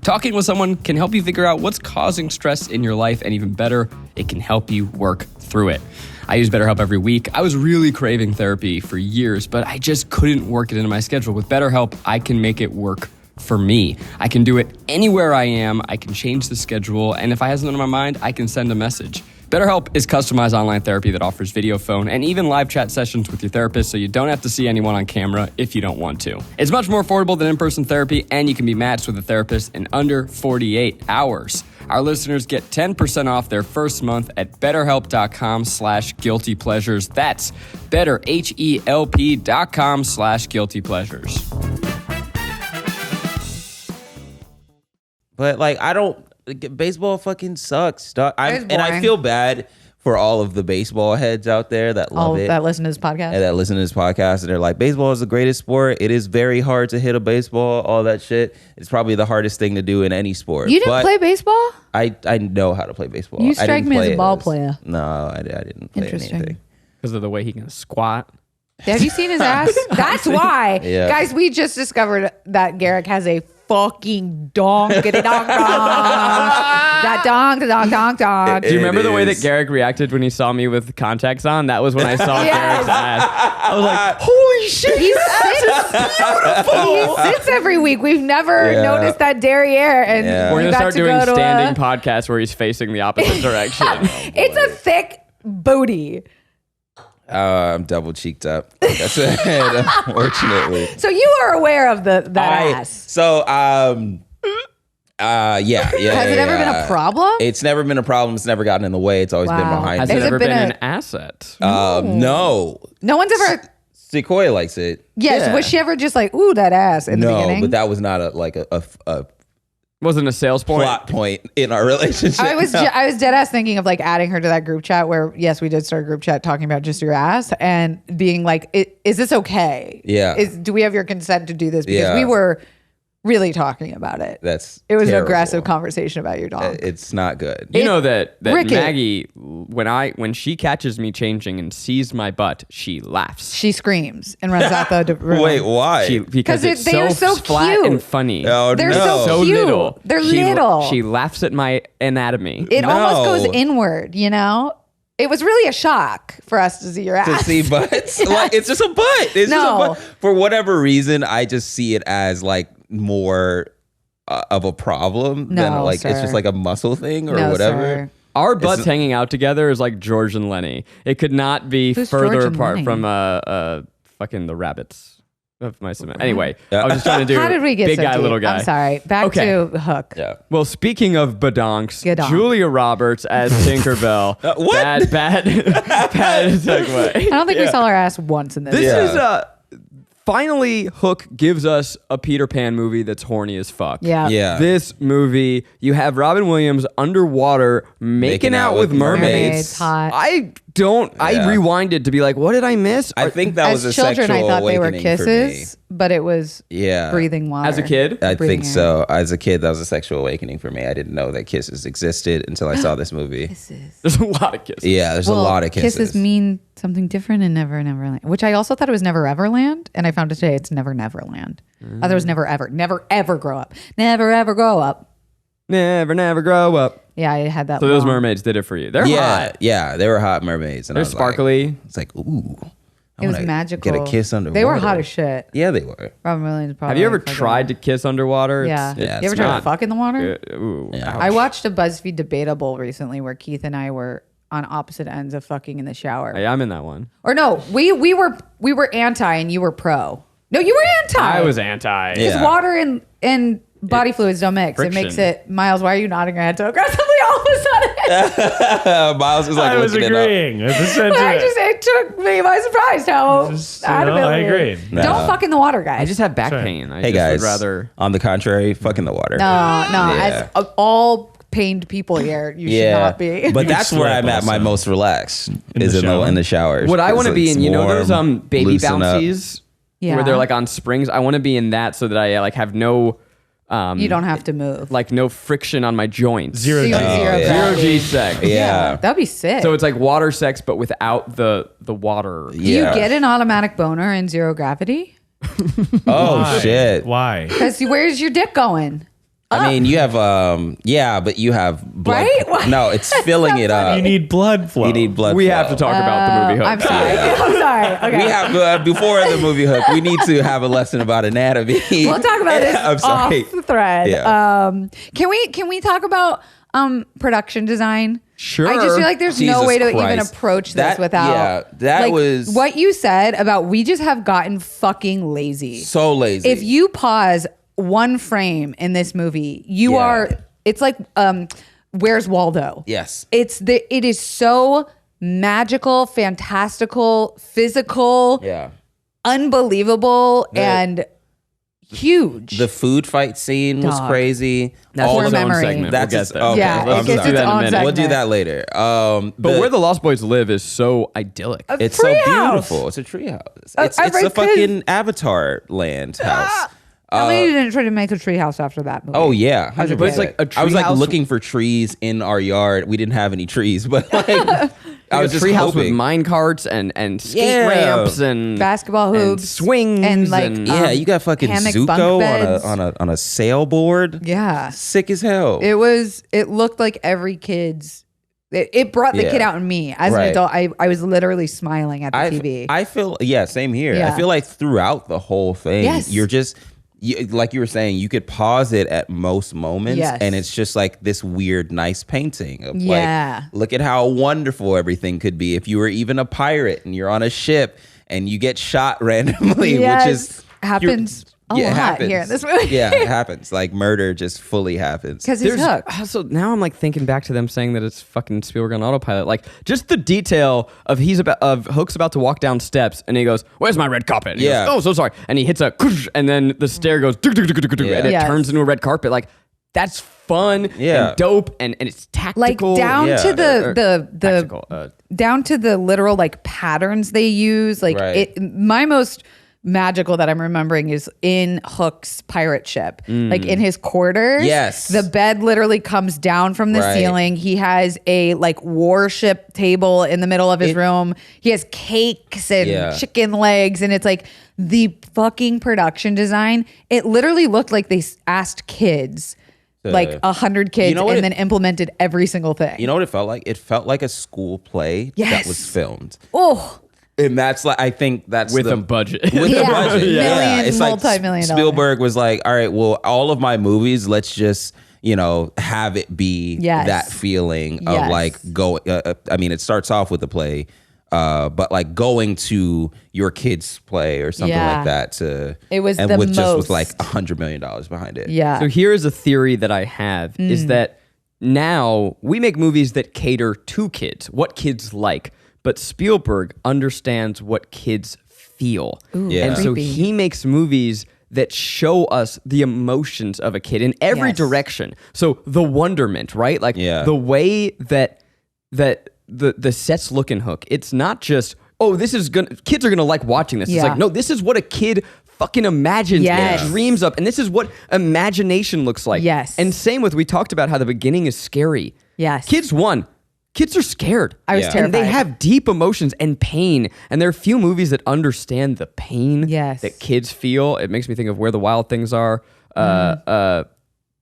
[SPEAKER 3] Talking with someone can help you figure out what's causing stress in your life, and even better, it can help you work through it. I use BetterHelp every week. I was really craving therapy for years, but I just couldn't work it into my schedule. With BetterHelp, I can make it work for me. I can do it anywhere I am. I can change the schedule, and if I have something on my mind, I can send a message. BetterHelp is customized online therapy that offers video, phone, and even live chat sessions with your therapist, so you don't have to see anyone on camera if you don't want to. It's much more affordable than in-person therapy, and you can be matched with a therapist in under 48 hours. Our listeners get 10% off their first month at betterhelp.com/guiltypleasures. That's betterhelp.com/guiltypleasures.
[SPEAKER 5] But like, baseball fucking sucks. Dog.
[SPEAKER 4] It's
[SPEAKER 5] And I
[SPEAKER 4] boring.
[SPEAKER 5] feel bad for all of the baseball heads out there that love it.
[SPEAKER 4] That listen to this podcast.
[SPEAKER 5] And that listen to this podcast and they're like, baseball is the greatest sport. It is very hard to hit a baseball, all that shit. It's probably the hardest thing to do in any sport.
[SPEAKER 4] You didn't
[SPEAKER 5] But
[SPEAKER 4] play baseball?
[SPEAKER 5] I know how to play baseball.
[SPEAKER 4] You
[SPEAKER 5] I
[SPEAKER 4] strike
[SPEAKER 5] didn't
[SPEAKER 4] me as
[SPEAKER 5] play
[SPEAKER 4] a
[SPEAKER 5] it
[SPEAKER 4] ball player.
[SPEAKER 5] No, I didn't play
[SPEAKER 4] Interesting.
[SPEAKER 5] anything.
[SPEAKER 3] Because of the way he can squat.
[SPEAKER 4] Have you seen his ass? That's why.
[SPEAKER 5] Yeah.
[SPEAKER 4] Guys, we just discovered that Garrick has a fucking donkity donk That donk.
[SPEAKER 3] Do you remember the way that
[SPEAKER 5] is.
[SPEAKER 3] Garrick reacted when he saw me with contacts on? That was when I saw
[SPEAKER 4] Yes.
[SPEAKER 3] Garrick's ass. I was like, holy shit.
[SPEAKER 4] He sits every week. We've never noticed that derriere. And
[SPEAKER 5] Yeah.
[SPEAKER 3] We're
[SPEAKER 4] you
[SPEAKER 3] going to
[SPEAKER 4] got
[SPEAKER 3] start doing
[SPEAKER 4] go to
[SPEAKER 3] standing podcasts where he's facing the opposite direction.
[SPEAKER 4] It's a thick booty.
[SPEAKER 5] I'm double cheeked up. That's it, unfortunately.
[SPEAKER 4] So you are aware of that ass.
[SPEAKER 5] So, yeah.
[SPEAKER 4] Has it ever been a problem?
[SPEAKER 5] It's never been a problem. It's never gotten in the way. It's always been
[SPEAKER 4] Wow.
[SPEAKER 5] behind
[SPEAKER 3] Has
[SPEAKER 5] me.
[SPEAKER 3] it
[SPEAKER 4] Has it
[SPEAKER 3] ever
[SPEAKER 4] been
[SPEAKER 3] been
[SPEAKER 4] a-
[SPEAKER 3] an asset?
[SPEAKER 5] No.
[SPEAKER 4] No one's ever.
[SPEAKER 5] Sequoia likes it.
[SPEAKER 4] Yes.
[SPEAKER 3] Yeah.
[SPEAKER 4] Was she ever just like, ooh, that ass in the
[SPEAKER 5] No,
[SPEAKER 4] beginning?
[SPEAKER 5] but that was not a
[SPEAKER 3] Wasn't a sales point?
[SPEAKER 5] plot point in our relationship.
[SPEAKER 4] I was dead ass thinking of like adding her to that group chat where yes we did start a group chat talking about just your ass and being like is this okay?
[SPEAKER 5] Yeah.
[SPEAKER 4] Do we have your consent to do this? Because
[SPEAKER 5] Yeah.
[SPEAKER 4] we were really talking about it. It was an
[SPEAKER 5] terrible.
[SPEAKER 4] aggressive conversation about your dog.
[SPEAKER 5] It's not good.
[SPEAKER 3] You know that
[SPEAKER 4] Ricky.
[SPEAKER 3] Maggie, when she catches me changing and sees my butt, she laughs.
[SPEAKER 4] She screams and runs out the room.
[SPEAKER 5] Wait, why?
[SPEAKER 3] Because it's
[SPEAKER 4] they are so
[SPEAKER 3] flat
[SPEAKER 4] cute.
[SPEAKER 3] and funny.
[SPEAKER 5] Oh,
[SPEAKER 4] They're
[SPEAKER 5] no.
[SPEAKER 4] so cute.
[SPEAKER 3] little.
[SPEAKER 4] They're
[SPEAKER 3] She-
[SPEAKER 4] little.
[SPEAKER 3] She laughs at my anatomy.
[SPEAKER 4] It almost
[SPEAKER 5] No.
[SPEAKER 4] goes inward, you know? It was really a shock for us to see your ass.
[SPEAKER 5] to see butts. Like it's just a butt. It's just a
[SPEAKER 4] No.
[SPEAKER 5] butt. For whatever reason, I just see it as like more of a problem than
[SPEAKER 4] No,
[SPEAKER 5] like it's
[SPEAKER 4] sir.
[SPEAKER 5] just like a muscle thing or
[SPEAKER 4] No,
[SPEAKER 5] whatever.
[SPEAKER 4] sir.
[SPEAKER 3] Our butts hanging out together is like George and Lenny. It could not be
[SPEAKER 4] Who's
[SPEAKER 3] further
[SPEAKER 4] George and
[SPEAKER 3] apart
[SPEAKER 4] Lenny?
[SPEAKER 3] from fucking the rabbits of my cement. Anyway, I was just trying to do
[SPEAKER 4] How did we get
[SPEAKER 3] big
[SPEAKER 4] so
[SPEAKER 3] guy,
[SPEAKER 4] deep?
[SPEAKER 3] little guy.
[SPEAKER 4] I'm sorry. Back
[SPEAKER 3] Okay.
[SPEAKER 4] to Hook.
[SPEAKER 5] Yeah.
[SPEAKER 3] Well, speaking of badonks,
[SPEAKER 4] Gadonk.
[SPEAKER 3] Julia Roberts as Tinkerbell.
[SPEAKER 5] What?
[SPEAKER 3] Bad segue.
[SPEAKER 4] I don't think we saw her ass once in this.
[SPEAKER 3] This
[SPEAKER 5] Yeah.
[SPEAKER 3] is finally Hook gives us a Peter Pan movie that's horny as fuck.
[SPEAKER 4] Yeah.
[SPEAKER 5] Yeah.
[SPEAKER 3] This movie, you have Robin Williams underwater making out with mermaids.
[SPEAKER 4] Hot.
[SPEAKER 3] I
[SPEAKER 5] Yeah.
[SPEAKER 3] rewinded to be like, what did I miss?
[SPEAKER 5] I think that was
[SPEAKER 4] As
[SPEAKER 5] a
[SPEAKER 4] children,
[SPEAKER 5] sexual
[SPEAKER 4] I thought they were
[SPEAKER 5] awakening for me.
[SPEAKER 4] kisses, but it was
[SPEAKER 5] Yeah.
[SPEAKER 4] breathing water.
[SPEAKER 3] As a kid?
[SPEAKER 5] I
[SPEAKER 4] Breathing
[SPEAKER 5] think
[SPEAKER 4] air.
[SPEAKER 5] so. As a kid, that was a sexual awakening for me. I didn't know that kisses existed until I saw this movie.
[SPEAKER 4] Kisses.
[SPEAKER 3] There's a lot of kisses.
[SPEAKER 5] Yeah, there's a lot of kisses.
[SPEAKER 4] mean something different in Never Neverland, which I also thought it was Never Everland, and I found it today it's Never Neverland. I thought it was Never Ever. Never ever grow up. Never ever grow up.
[SPEAKER 3] Never grow up.
[SPEAKER 4] Yeah, I had that.
[SPEAKER 3] So those
[SPEAKER 4] long-
[SPEAKER 3] mermaids did it for you. They're
[SPEAKER 5] Yeah,
[SPEAKER 3] hot.
[SPEAKER 5] yeah, they were hot mermaids. And
[SPEAKER 3] They're
[SPEAKER 5] I was
[SPEAKER 3] sparkly.
[SPEAKER 5] Like, it's like, ooh, I
[SPEAKER 4] It was magical.
[SPEAKER 5] Get a kiss underwater.
[SPEAKER 4] They were hot as shit.
[SPEAKER 5] Yeah, they were.
[SPEAKER 4] Robin Williams probably.
[SPEAKER 3] Have you ever
[SPEAKER 4] fucking-
[SPEAKER 3] tried to kiss underwater?
[SPEAKER 4] Yeah.
[SPEAKER 5] Yeah,
[SPEAKER 4] You ever
[SPEAKER 5] it's
[SPEAKER 4] tried
[SPEAKER 5] not-
[SPEAKER 4] to fuck in the water?
[SPEAKER 3] Ooh,
[SPEAKER 5] Yeah.
[SPEAKER 4] I watched a BuzzFeed debatable recently where Keith and I were on opposite ends of fucking in the shower.
[SPEAKER 3] Hey, I'm in that one.
[SPEAKER 4] Or no, we were anti and you were pro. No, you were anti.
[SPEAKER 3] I was anti.
[SPEAKER 4] Because
[SPEAKER 5] Yeah.
[SPEAKER 4] water and body fluids don't mix. It makes
[SPEAKER 3] friction.
[SPEAKER 4] it. Miles, why are you nodding your head so aggressively all of a sudden?
[SPEAKER 5] Miles was like
[SPEAKER 2] I was
[SPEAKER 5] looking it up.
[SPEAKER 2] agreeing with the sentiment.
[SPEAKER 4] It took me by surprise how
[SPEAKER 2] Just,
[SPEAKER 4] adamantly.
[SPEAKER 2] I agree.
[SPEAKER 4] Don't fuck in the water, guys.
[SPEAKER 3] I just have back
[SPEAKER 2] Sorry.
[SPEAKER 3] pain. I
[SPEAKER 5] Hey
[SPEAKER 3] just
[SPEAKER 5] guys,
[SPEAKER 3] would rather.
[SPEAKER 5] on the contrary, fuck in the water.
[SPEAKER 4] no.
[SPEAKER 5] Yeah.
[SPEAKER 4] As all pained people here, you should not be.
[SPEAKER 5] But that's where
[SPEAKER 2] slip
[SPEAKER 5] I'm at my
[SPEAKER 2] also.
[SPEAKER 5] most relaxed.
[SPEAKER 2] the
[SPEAKER 5] Is
[SPEAKER 2] shower?
[SPEAKER 5] in the showers.
[SPEAKER 3] What I want to
[SPEAKER 5] Because
[SPEAKER 3] be
[SPEAKER 5] it's
[SPEAKER 3] in, you know, those
[SPEAKER 5] warm,
[SPEAKER 3] baby
[SPEAKER 5] loosen up.
[SPEAKER 3] bouncies
[SPEAKER 4] Yeah.
[SPEAKER 3] where they're like on springs. I want to be in that so that I like have no
[SPEAKER 4] you don't have to move.
[SPEAKER 3] like no friction on my joints.
[SPEAKER 2] Zero
[SPEAKER 4] So you want
[SPEAKER 2] G.
[SPEAKER 4] zero
[SPEAKER 5] yeah.
[SPEAKER 3] Zero
[SPEAKER 4] gravity.
[SPEAKER 3] G sex.
[SPEAKER 5] Yeah.
[SPEAKER 4] That'd be sick.
[SPEAKER 3] So it's like water sex, but without the water.
[SPEAKER 4] Do you
[SPEAKER 5] Yeah.
[SPEAKER 4] get an automatic boner in zero gravity?
[SPEAKER 5] Oh
[SPEAKER 2] Why?
[SPEAKER 5] shit.
[SPEAKER 2] Why?
[SPEAKER 4] Because where's your dick going?
[SPEAKER 5] I mean, you have but you have blood.
[SPEAKER 4] Right? What?
[SPEAKER 5] No, it's filling it up.
[SPEAKER 2] You need blood flow.
[SPEAKER 5] You need blood.
[SPEAKER 3] We
[SPEAKER 5] flow.
[SPEAKER 3] have to talk about the movie Hook.
[SPEAKER 4] I'm sorry. I'm sorry. Okay.
[SPEAKER 5] We have before the movie Hook. We need to have a lesson about anatomy.
[SPEAKER 4] We'll talk about this
[SPEAKER 5] I'm sorry.
[SPEAKER 4] off the thread.
[SPEAKER 5] Yeah.
[SPEAKER 4] Can we talk about production design?
[SPEAKER 3] Sure.
[SPEAKER 4] I just feel like there's no
[SPEAKER 5] Jesus
[SPEAKER 4] way to even
[SPEAKER 5] Christ.
[SPEAKER 4] approach this
[SPEAKER 5] That-
[SPEAKER 4] without.
[SPEAKER 5] yeah, that
[SPEAKER 4] like,
[SPEAKER 5] was-
[SPEAKER 4] what you said about we just have gotten fucking lazy.
[SPEAKER 5] So lazy.
[SPEAKER 4] If you pause one frame in this movie, you
[SPEAKER 5] Yeah.
[SPEAKER 4] are. It's like Where's Waldo?
[SPEAKER 5] Yes.
[SPEAKER 4] It is so magical, fantastical, physical,
[SPEAKER 5] Yeah.
[SPEAKER 4] unbelievable,
[SPEAKER 5] The-
[SPEAKER 4] and huge.
[SPEAKER 5] The food fight scene was
[SPEAKER 4] Dog.
[SPEAKER 5] crazy.
[SPEAKER 3] That's
[SPEAKER 4] Core
[SPEAKER 3] its own
[SPEAKER 4] memory.
[SPEAKER 3] segment.
[SPEAKER 5] That's
[SPEAKER 3] we'll
[SPEAKER 5] its-
[SPEAKER 3] get there.
[SPEAKER 5] okay.
[SPEAKER 4] Yeah,
[SPEAKER 5] Let's
[SPEAKER 4] it
[SPEAKER 5] do
[SPEAKER 4] gets
[SPEAKER 5] that
[SPEAKER 4] its
[SPEAKER 3] in a
[SPEAKER 4] own
[SPEAKER 3] minute.
[SPEAKER 4] segment.
[SPEAKER 5] We'll do that later.
[SPEAKER 3] But where the Lost Boys live is so idyllic.
[SPEAKER 5] it's so
[SPEAKER 4] treehouse.
[SPEAKER 5] beautiful. It's a treehouse. It's
[SPEAKER 4] I
[SPEAKER 5] a
[SPEAKER 4] read
[SPEAKER 5] fucking Avatar land house.
[SPEAKER 4] How many didn't try to make a treehouse after that movie?
[SPEAKER 5] Oh yeah,
[SPEAKER 4] As a
[SPEAKER 5] 100%.
[SPEAKER 3] But it's like a
[SPEAKER 5] I was like
[SPEAKER 3] treehouse-
[SPEAKER 5] looking for trees in our yard. We didn't have any trees, but like I was
[SPEAKER 3] a
[SPEAKER 5] just
[SPEAKER 3] treehouse with
[SPEAKER 5] hoping.
[SPEAKER 3] mine carts and skate
[SPEAKER 5] Yeah.
[SPEAKER 3] ramps and
[SPEAKER 4] Basketball
[SPEAKER 3] and
[SPEAKER 4] hoops,
[SPEAKER 3] swings
[SPEAKER 4] and like
[SPEAKER 5] Yeah, you got fucking
[SPEAKER 4] hammock bunk
[SPEAKER 5] Zuko
[SPEAKER 4] beds.
[SPEAKER 5] on a sailboard.
[SPEAKER 4] Yeah,
[SPEAKER 5] Sick as hell.
[SPEAKER 4] it looked like every kid's. It brought the
[SPEAKER 5] Yeah.
[SPEAKER 4] kid out in me as
[SPEAKER 5] Right.
[SPEAKER 4] an adult. I was literally smiling at the TV.
[SPEAKER 5] I feel same here.
[SPEAKER 4] Yeah.
[SPEAKER 5] I feel like throughout the whole thing,
[SPEAKER 4] Yes.
[SPEAKER 5] you're just like you were saying, you could pause it at most moments,
[SPEAKER 4] Yes.
[SPEAKER 5] and it's just like this weird, nice painting of
[SPEAKER 4] Yeah.
[SPEAKER 5] like, look at how wonderful everything could be if you were even a pirate and you're on a ship and you get shot randomly,
[SPEAKER 4] Yes.
[SPEAKER 5] which is
[SPEAKER 4] Happens a
[SPEAKER 5] it
[SPEAKER 4] lot
[SPEAKER 5] happens.
[SPEAKER 4] here in this movie.
[SPEAKER 5] Yeah, it happens. Like murder just fully happens.
[SPEAKER 4] Because he's hooked.
[SPEAKER 3] Also, now I'm like thinking back to them saying that it's fucking Spielberg on autopilot. Like just the detail of Hook's about to walk down steps and he goes, "Where's my red carpet?" And he
[SPEAKER 5] Yeah.
[SPEAKER 3] goes, "Oh, so sorry." And he hits a, and then the stair goes, and it
[SPEAKER 4] Yes.
[SPEAKER 3] turns into a red carpet. Like that's fun
[SPEAKER 5] Yeah.
[SPEAKER 3] and dope and it's
[SPEAKER 4] Like
[SPEAKER 3] tactical.
[SPEAKER 4] down
[SPEAKER 5] Yeah.
[SPEAKER 4] to the
[SPEAKER 3] Tactical,
[SPEAKER 4] down to the literal like patterns they use. Like
[SPEAKER 5] Right.
[SPEAKER 4] my most magical that I'm remembering is in Hook's pirate ship. Like in his quarters.
[SPEAKER 5] Yes.
[SPEAKER 4] The bed literally comes down from the
[SPEAKER 5] Right.
[SPEAKER 4] ceiling. He has a like warship table in the middle of his room. He has cakes and
[SPEAKER 5] Yeah.
[SPEAKER 4] chicken legs. And it's like the fucking production design. It literally looked like they asked kids. Like 100 kids,
[SPEAKER 5] You know what
[SPEAKER 4] and
[SPEAKER 5] it-
[SPEAKER 4] then implemented every single thing.
[SPEAKER 5] You know what it felt like? It felt like a school play
[SPEAKER 4] Yes.
[SPEAKER 5] that was filmed.
[SPEAKER 4] Oh,
[SPEAKER 5] And that's like, I think that's
[SPEAKER 3] with
[SPEAKER 5] the,
[SPEAKER 3] a budget.
[SPEAKER 5] with
[SPEAKER 4] Yeah.
[SPEAKER 5] the budget.
[SPEAKER 4] Million,
[SPEAKER 5] It's like
[SPEAKER 4] multi-million dollar.
[SPEAKER 5] Spielberg was like, all right, well, all of my movies, let's just, have it be
[SPEAKER 4] Yes.
[SPEAKER 5] that feeling of
[SPEAKER 4] Yes.
[SPEAKER 5] like go. I mean, it starts off with the play, but like going to your kid's play or something
[SPEAKER 4] Yeah.
[SPEAKER 5] like that
[SPEAKER 4] It was
[SPEAKER 5] and
[SPEAKER 4] the
[SPEAKER 5] with just with
[SPEAKER 4] most.
[SPEAKER 5] like $100 million behind it.
[SPEAKER 4] yeah.
[SPEAKER 3] So here's a theory that I have is that now we make movies that cater to kids, what kids like, but Spielberg understands what kids feel.
[SPEAKER 5] Yeah.
[SPEAKER 3] And so
[SPEAKER 4] creepy.
[SPEAKER 3] he makes movies that show us the emotions of a kid in every
[SPEAKER 4] Yes.
[SPEAKER 3] direction. So the wonderment, right? Like
[SPEAKER 5] Yeah.
[SPEAKER 3] the way that the sets look in Hook, it's not just, oh, kids are gonna like watching this. It's
[SPEAKER 4] Yeah.
[SPEAKER 3] like, no, this is what a kid fucking imagines
[SPEAKER 4] Yes.
[SPEAKER 3] and dreams up. And this is what imagination looks like.
[SPEAKER 4] Yes.
[SPEAKER 3] And same with, we talked about how the beginning is scary.
[SPEAKER 4] Yes.
[SPEAKER 3] Kids are scared.
[SPEAKER 4] I was
[SPEAKER 5] Yeah.
[SPEAKER 4] terrified.
[SPEAKER 3] And they have deep emotions and pain. And there are few movies that understand the pain
[SPEAKER 4] Yes.
[SPEAKER 3] that kids feel. It makes me think of Where the Wild Things Are.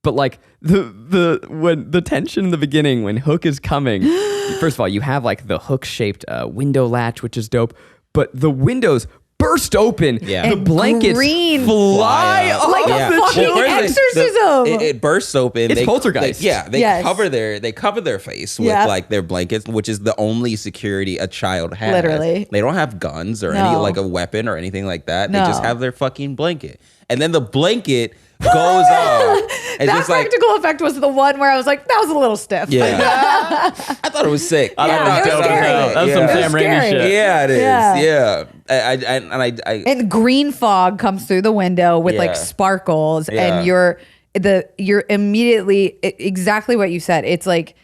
[SPEAKER 3] But like when the tension in the beginning when Hook is coming, first of all, you have like the hook shaped window latch, which is dope. but the windows burst open.
[SPEAKER 5] Yeah.
[SPEAKER 3] The blankets
[SPEAKER 4] green
[SPEAKER 3] fly off
[SPEAKER 4] like
[SPEAKER 5] Yeah.
[SPEAKER 4] a fucking
[SPEAKER 5] Well, first
[SPEAKER 4] exorcism.
[SPEAKER 5] it bursts open.
[SPEAKER 3] It's poltergeist.
[SPEAKER 5] They
[SPEAKER 4] Yes.
[SPEAKER 5] cover their face with
[SPEAKER 4] Yeah.
[SPEAKER 5] like their blankets, which is the only security a child has.
[SPEAKER 4] Literally.
[SPEAKER 5] They don't have guns or any
[SPEAKER 4] No.
[SPEAKER 5] like a weapon or anything like that.
[SPEAKER 4] No.
[SPEAKER 5] They just have their fucking blanket. And then the blanket goes off. And
[SPEAKER 4] That
[SPEAKER 5] just like
[SPEAKER 4] practical effect was the one where I was like, that was a little stiff.
[SPEAKER 5] yeah. I thought it was sick.
[SPEAKER 3] I
[SPEAKER 4] Yeah,
[SPEAKER 3] thought
[SPEAKER 4] it was
[SPEAKER 3] dope.
[SPEAKER 4] scary.
[SPEAKER 3] That was some
[SPEAKER 5] Yeah.
[SPEAKER 3] Sam Raimi
[SPEAKER 4] scary.
[SPEAKER 3] shit.
[SPEAKER 5] Yeah, it is.
[SPEAKER 4] Yeah.
[SPEAKER 5] Yeah. I
[SPEAKER 4] And green fog comes through the window with like
[SPEAKER 5] Yeah.
[SPEAKER 4] sparkles,
[SPEAKER 5] Yeah.
[SPEAKER 4] and you're immediately exactly what you said. It's like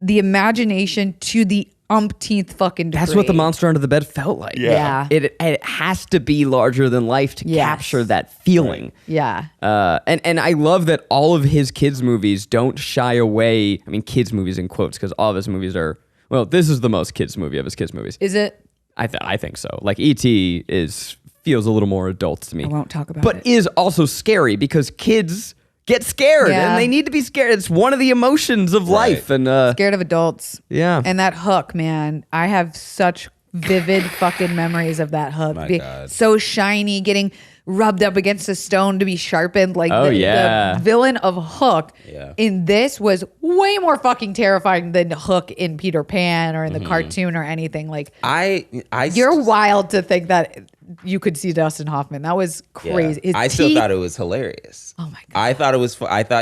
[SPEAKER 4] the imagination to the umpteenth fucking degree.
[SPEAKER 3] That's what the monster under the bed felt like.
[SPEAKER 4] Yeah.
[SPEAKER 3] It has to be larger than life to
[SPEAKER 4] Yes.
[SPEAKER 3] capture that feeling.
[SPEAKER 4] Yeah.
[SPEAKER 3] And I love that all of his kids movies don't shy away. I mean, kids movies in quotes, because all of his movies are, well, this is the most kids movie of his kids movies.
[SPEAKER 4] Is it?
[SPEAKER 3] I think so. Like E.T. feels a little more adult to me.
[SPEAKER 4] I won't talk about
[SPEAKER 3] but
[SPEAKER 4] it.
[SPEAKER 3] is also scary because kids get scared
[SPEAKER 4] Yeah.
[SPEAKER 3] and they need to be scared. It's one of the emotions of life. And
[SPEAKER 4] Scared of adults.
[SPEAKER 3] yeah.
[SPEAKER 4] And that hook, man, I have such vivid fucking memories of that hook.
[SPEAKER 5] My
[SPEAKER 4] Being
[SPEAKER 5] God.
[SPEAKER 4] so shiny, getting rubbed up against a stone to be sharpened. Like
[SPEAKER 3] Oh,
[SPEAKER 4] the
[SPEAKER 3] yeah.
[SPEAKER 4] villain of Hook
[SPEAKER 5] Yeah.
[SPEAKER 4] in this was way more fucking terrifying than Hook in Peter Pan or in the cartoon or anything. Like you're wild to think that you could see Dustin Hoffman. That was crazy. His
[SPEAKER 5] I still
[SPEAKER 4] teeth-
[SPEAKER 5] thought it was hilarious.
[SPEAKER 4] Oh my God.
[SPEAKER 5] I thought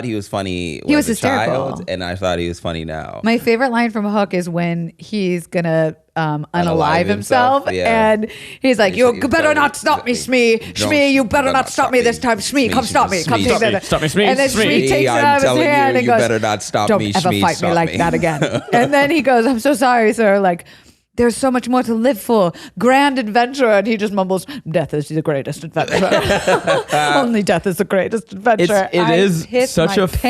[SPEAKER 5] he was funny when
[SPEAKER 4] was
[SPEAKER 5] I was a
[SPEAKER 4] hysterical.
[SPEAKER 5] child, and I thought he was funny now.
[SPEAKER 4] My favorite line from Hook is when he's gonna unalive himself,
[SPEAKER 5] yeah.
[SPEAKER 4] and he's like, "You better not stop me, Smee.
[SPEAKER 5] Don't-
[SPEAKER 4] Smee, you better not stop me this time. Smee, come stop me. Come
[SPEAKER 5] Smee,
[SPEAKER 4] take
[SPEAKER 5] Smee.
[SPEAKER 4] that."
[SPEAKER 3] Stop me, Smee.
[SPEAKER 4] And then
[SPEAKER 3] Smee.
[SPEAKER 4] Smee takes it
[SPEAKER 5] I'm
[SPEAKER 4] out of his
[SPEAKER 5] telling
[SPEAKER 4] hand
[SPEAKER 5] you,
[SPEAKER 4] and
[SPEAKER 5] you
[SPEAKER 4] goes,
[SPEAKER 5] better not stop
[SPEAKER 4] "Don't
[SPEAKER 5] me,
[SPEAKER 4] ever
[SPEAKER 5] Smee,
[SPEAKER 4] fight me
[SPEAKER 5] stop
[SPEAKER 4] like
[SPEAKER 5] me."
[SPEAKER 4] that again." And then he goes, "I'm so sorry, sir. Like, there's so much more to live for. Grand adventure." And he just mumbles, "Death is the greatest adventure. Only death is the greatest adventure."
[SPEAKER 3] It
[SPEAKER 4] I
[SPEAKER 3] is
[SPEAKER 4] pissed
[SPEAKER 3] such
[SPEAKER 4] my
[SPEAKER 3] a funny.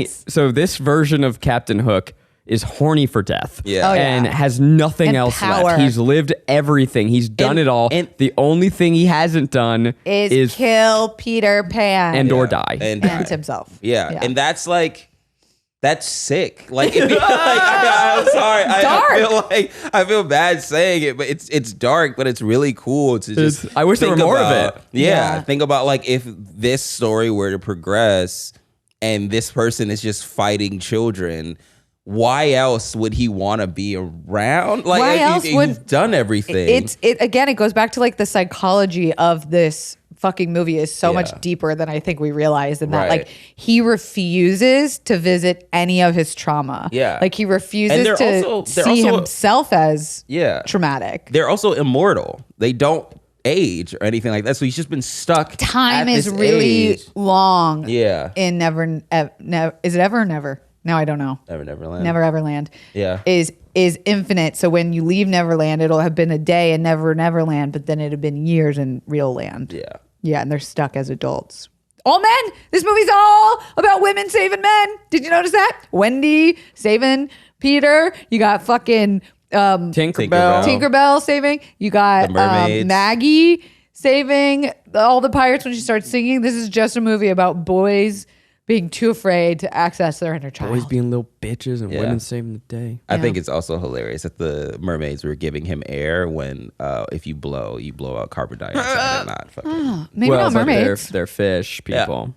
[SPEAKER 4] pants.
[SPEAKER 3] So this version of Captain Hook is horny for death.
[SPEAKER 5] Yeah. Oh,
[SPEAKER 4] yeah.
[SPEAKER 3] And has nothing
[SPEAKER 4] And
[SPEAKER 3] else
[SPEAKER 4] power.
[SPEAKER 3] left. He's lived everything. He's done
[SPEAKER 5] And-
[SPEAKER 3] it all.
[SPEAKER 5] and-
[SPEAKER 3] The only thing he hasn't done
[SPEAKER 4] Is kill Peter Pan
[SPEAKER 3] and or
[SPEAKER 5] Yeah.
[SPEAKER 3] die.
[SPEAKER 5] And
[SPEAKER 4] and himself.
[SPEAKER 5] Yeah. And that's like, that's sick. Like, I'm sorry. I feel bad saying it, but it's dark, but it's really cool to just.
[SPEAKER 3] I wish there
[SPEAKER 5] think
[SPEAKER 3] were more of
[SPEAKER 5] about-
[SPEAKER 3] it.
[SPEAKER 5] Yeah,
[SPEAKER 4] Yeah.
[SPEAKER 5] think about like if this story were to progress, and this person is just fighting children. Why else would he want to be around? Like,
[SPEAKER 4] Why else
[SPEAKER 5] he's
[SPEAKER 4] would-
[SPEAKER 5] done everything?
[SPEAKER 4] It goes back to like the psychology of this fucking movie is so much
[SPEAKER 5] Yeah.
[SPEAKER 4] deeper than I think we realize, and that
[SPEAKER 5] Right.
[SPEAKER 4] like he refuses to visit any of his trauma.
[SPEAKER 5] Yeah.
[SPEAKER 4] Like he refuses
[SPEAKER 5] And they're
[SPEAKER 4] to
[SPEAKER 5] also-
[SPEAKER 4] see himself as traumatic.
[SPEAKER 5] They're also immortal. They don't age or anything like that. So he's just been stuck.
[SPEAKER 4] Time
[SPEAKER 5] at
[SPEAKER 4] is
[SPEAKER 5] this
[SPEAKER 4] really
[SPEAKER 5] age.
[SPEAKER 4] long.
[SPEAKER 5] Yeah.
[SPEAKER 4] In is it ever or never? No, I don't know.
[SPEAKER 5] Neverland.
[SPEAKER 4] Never Everland.
[SPEAKER 5] Yeah.
[SPEAKER 4] Is infinite. So when you leave Neverland, it'll have been a day in Neverland, but then it'd have been years in real land.
[SPEAKER 5] Yeah.
[SPEAKER 4] Yeah, and they're stuck as adults. All men. This movie's all about women saving men. Did you notice that? Wendy saving Peter. You got fucking
[SPEAKER 3] Tinkerbell.
[SPEAKER 4] Tinkerbell saving. You got
[SPEAKER 5] The mermaids.
[SPEAKER 4] Maggie saving all the pirates when she starts singing. This is just a movie about boys being too afraid to access their inner child.
[SPEAKER 3] Always being little bitches and
[SPEAKER 5] Yeah.
[SPEAKER 3] women saving the day.
[SPEAKER 5] I think it's also hilarious that the mermaids were giving him air when if you blow out carbon dioxide and not fucking.
[SPEAKER 4] Maybe
[SPEAKER 3] well,
[SPEAKER 4] not
[SPEAKER 3] it's like
[SPEAKER 4] mermaids.
[SPEAKER 3] they're fish people.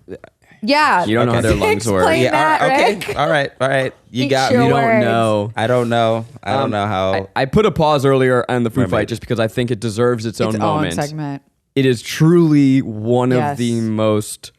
[SPEAKER 4] Yeah.
[SPEAKER 3] You don't know how their lungs work.
[SPEAKER 4] Explain
[SPEAKER 5] Yeah,
[SPEAKER 4] that,
[SPEAKER 5] okay.
[SPEAKER 4] Rick.
[SPEAKER 5] All right. You
[SPEAKER 4] Eat
[SPEAKER 5] got
[SPEAKER 4] your
[SPEAKER 5] me.
[SPEAKER 3] You don't
[SPEAKER 4] words.
[SPEAKER 3] know.
[SPEAKER 5] I don't know. I don't know how.
[SPEAKER 3] I put a pause earlier on the food
[SPEAKER 5] Mermaid.
[SPEAKER 3] fight just because I think it deserves its own moment.
[SPEAKER 4] segment.
[SPEAKER 3] It is truly one
[SPEAKER 4] Yes.
[SPEAKER 3] of the most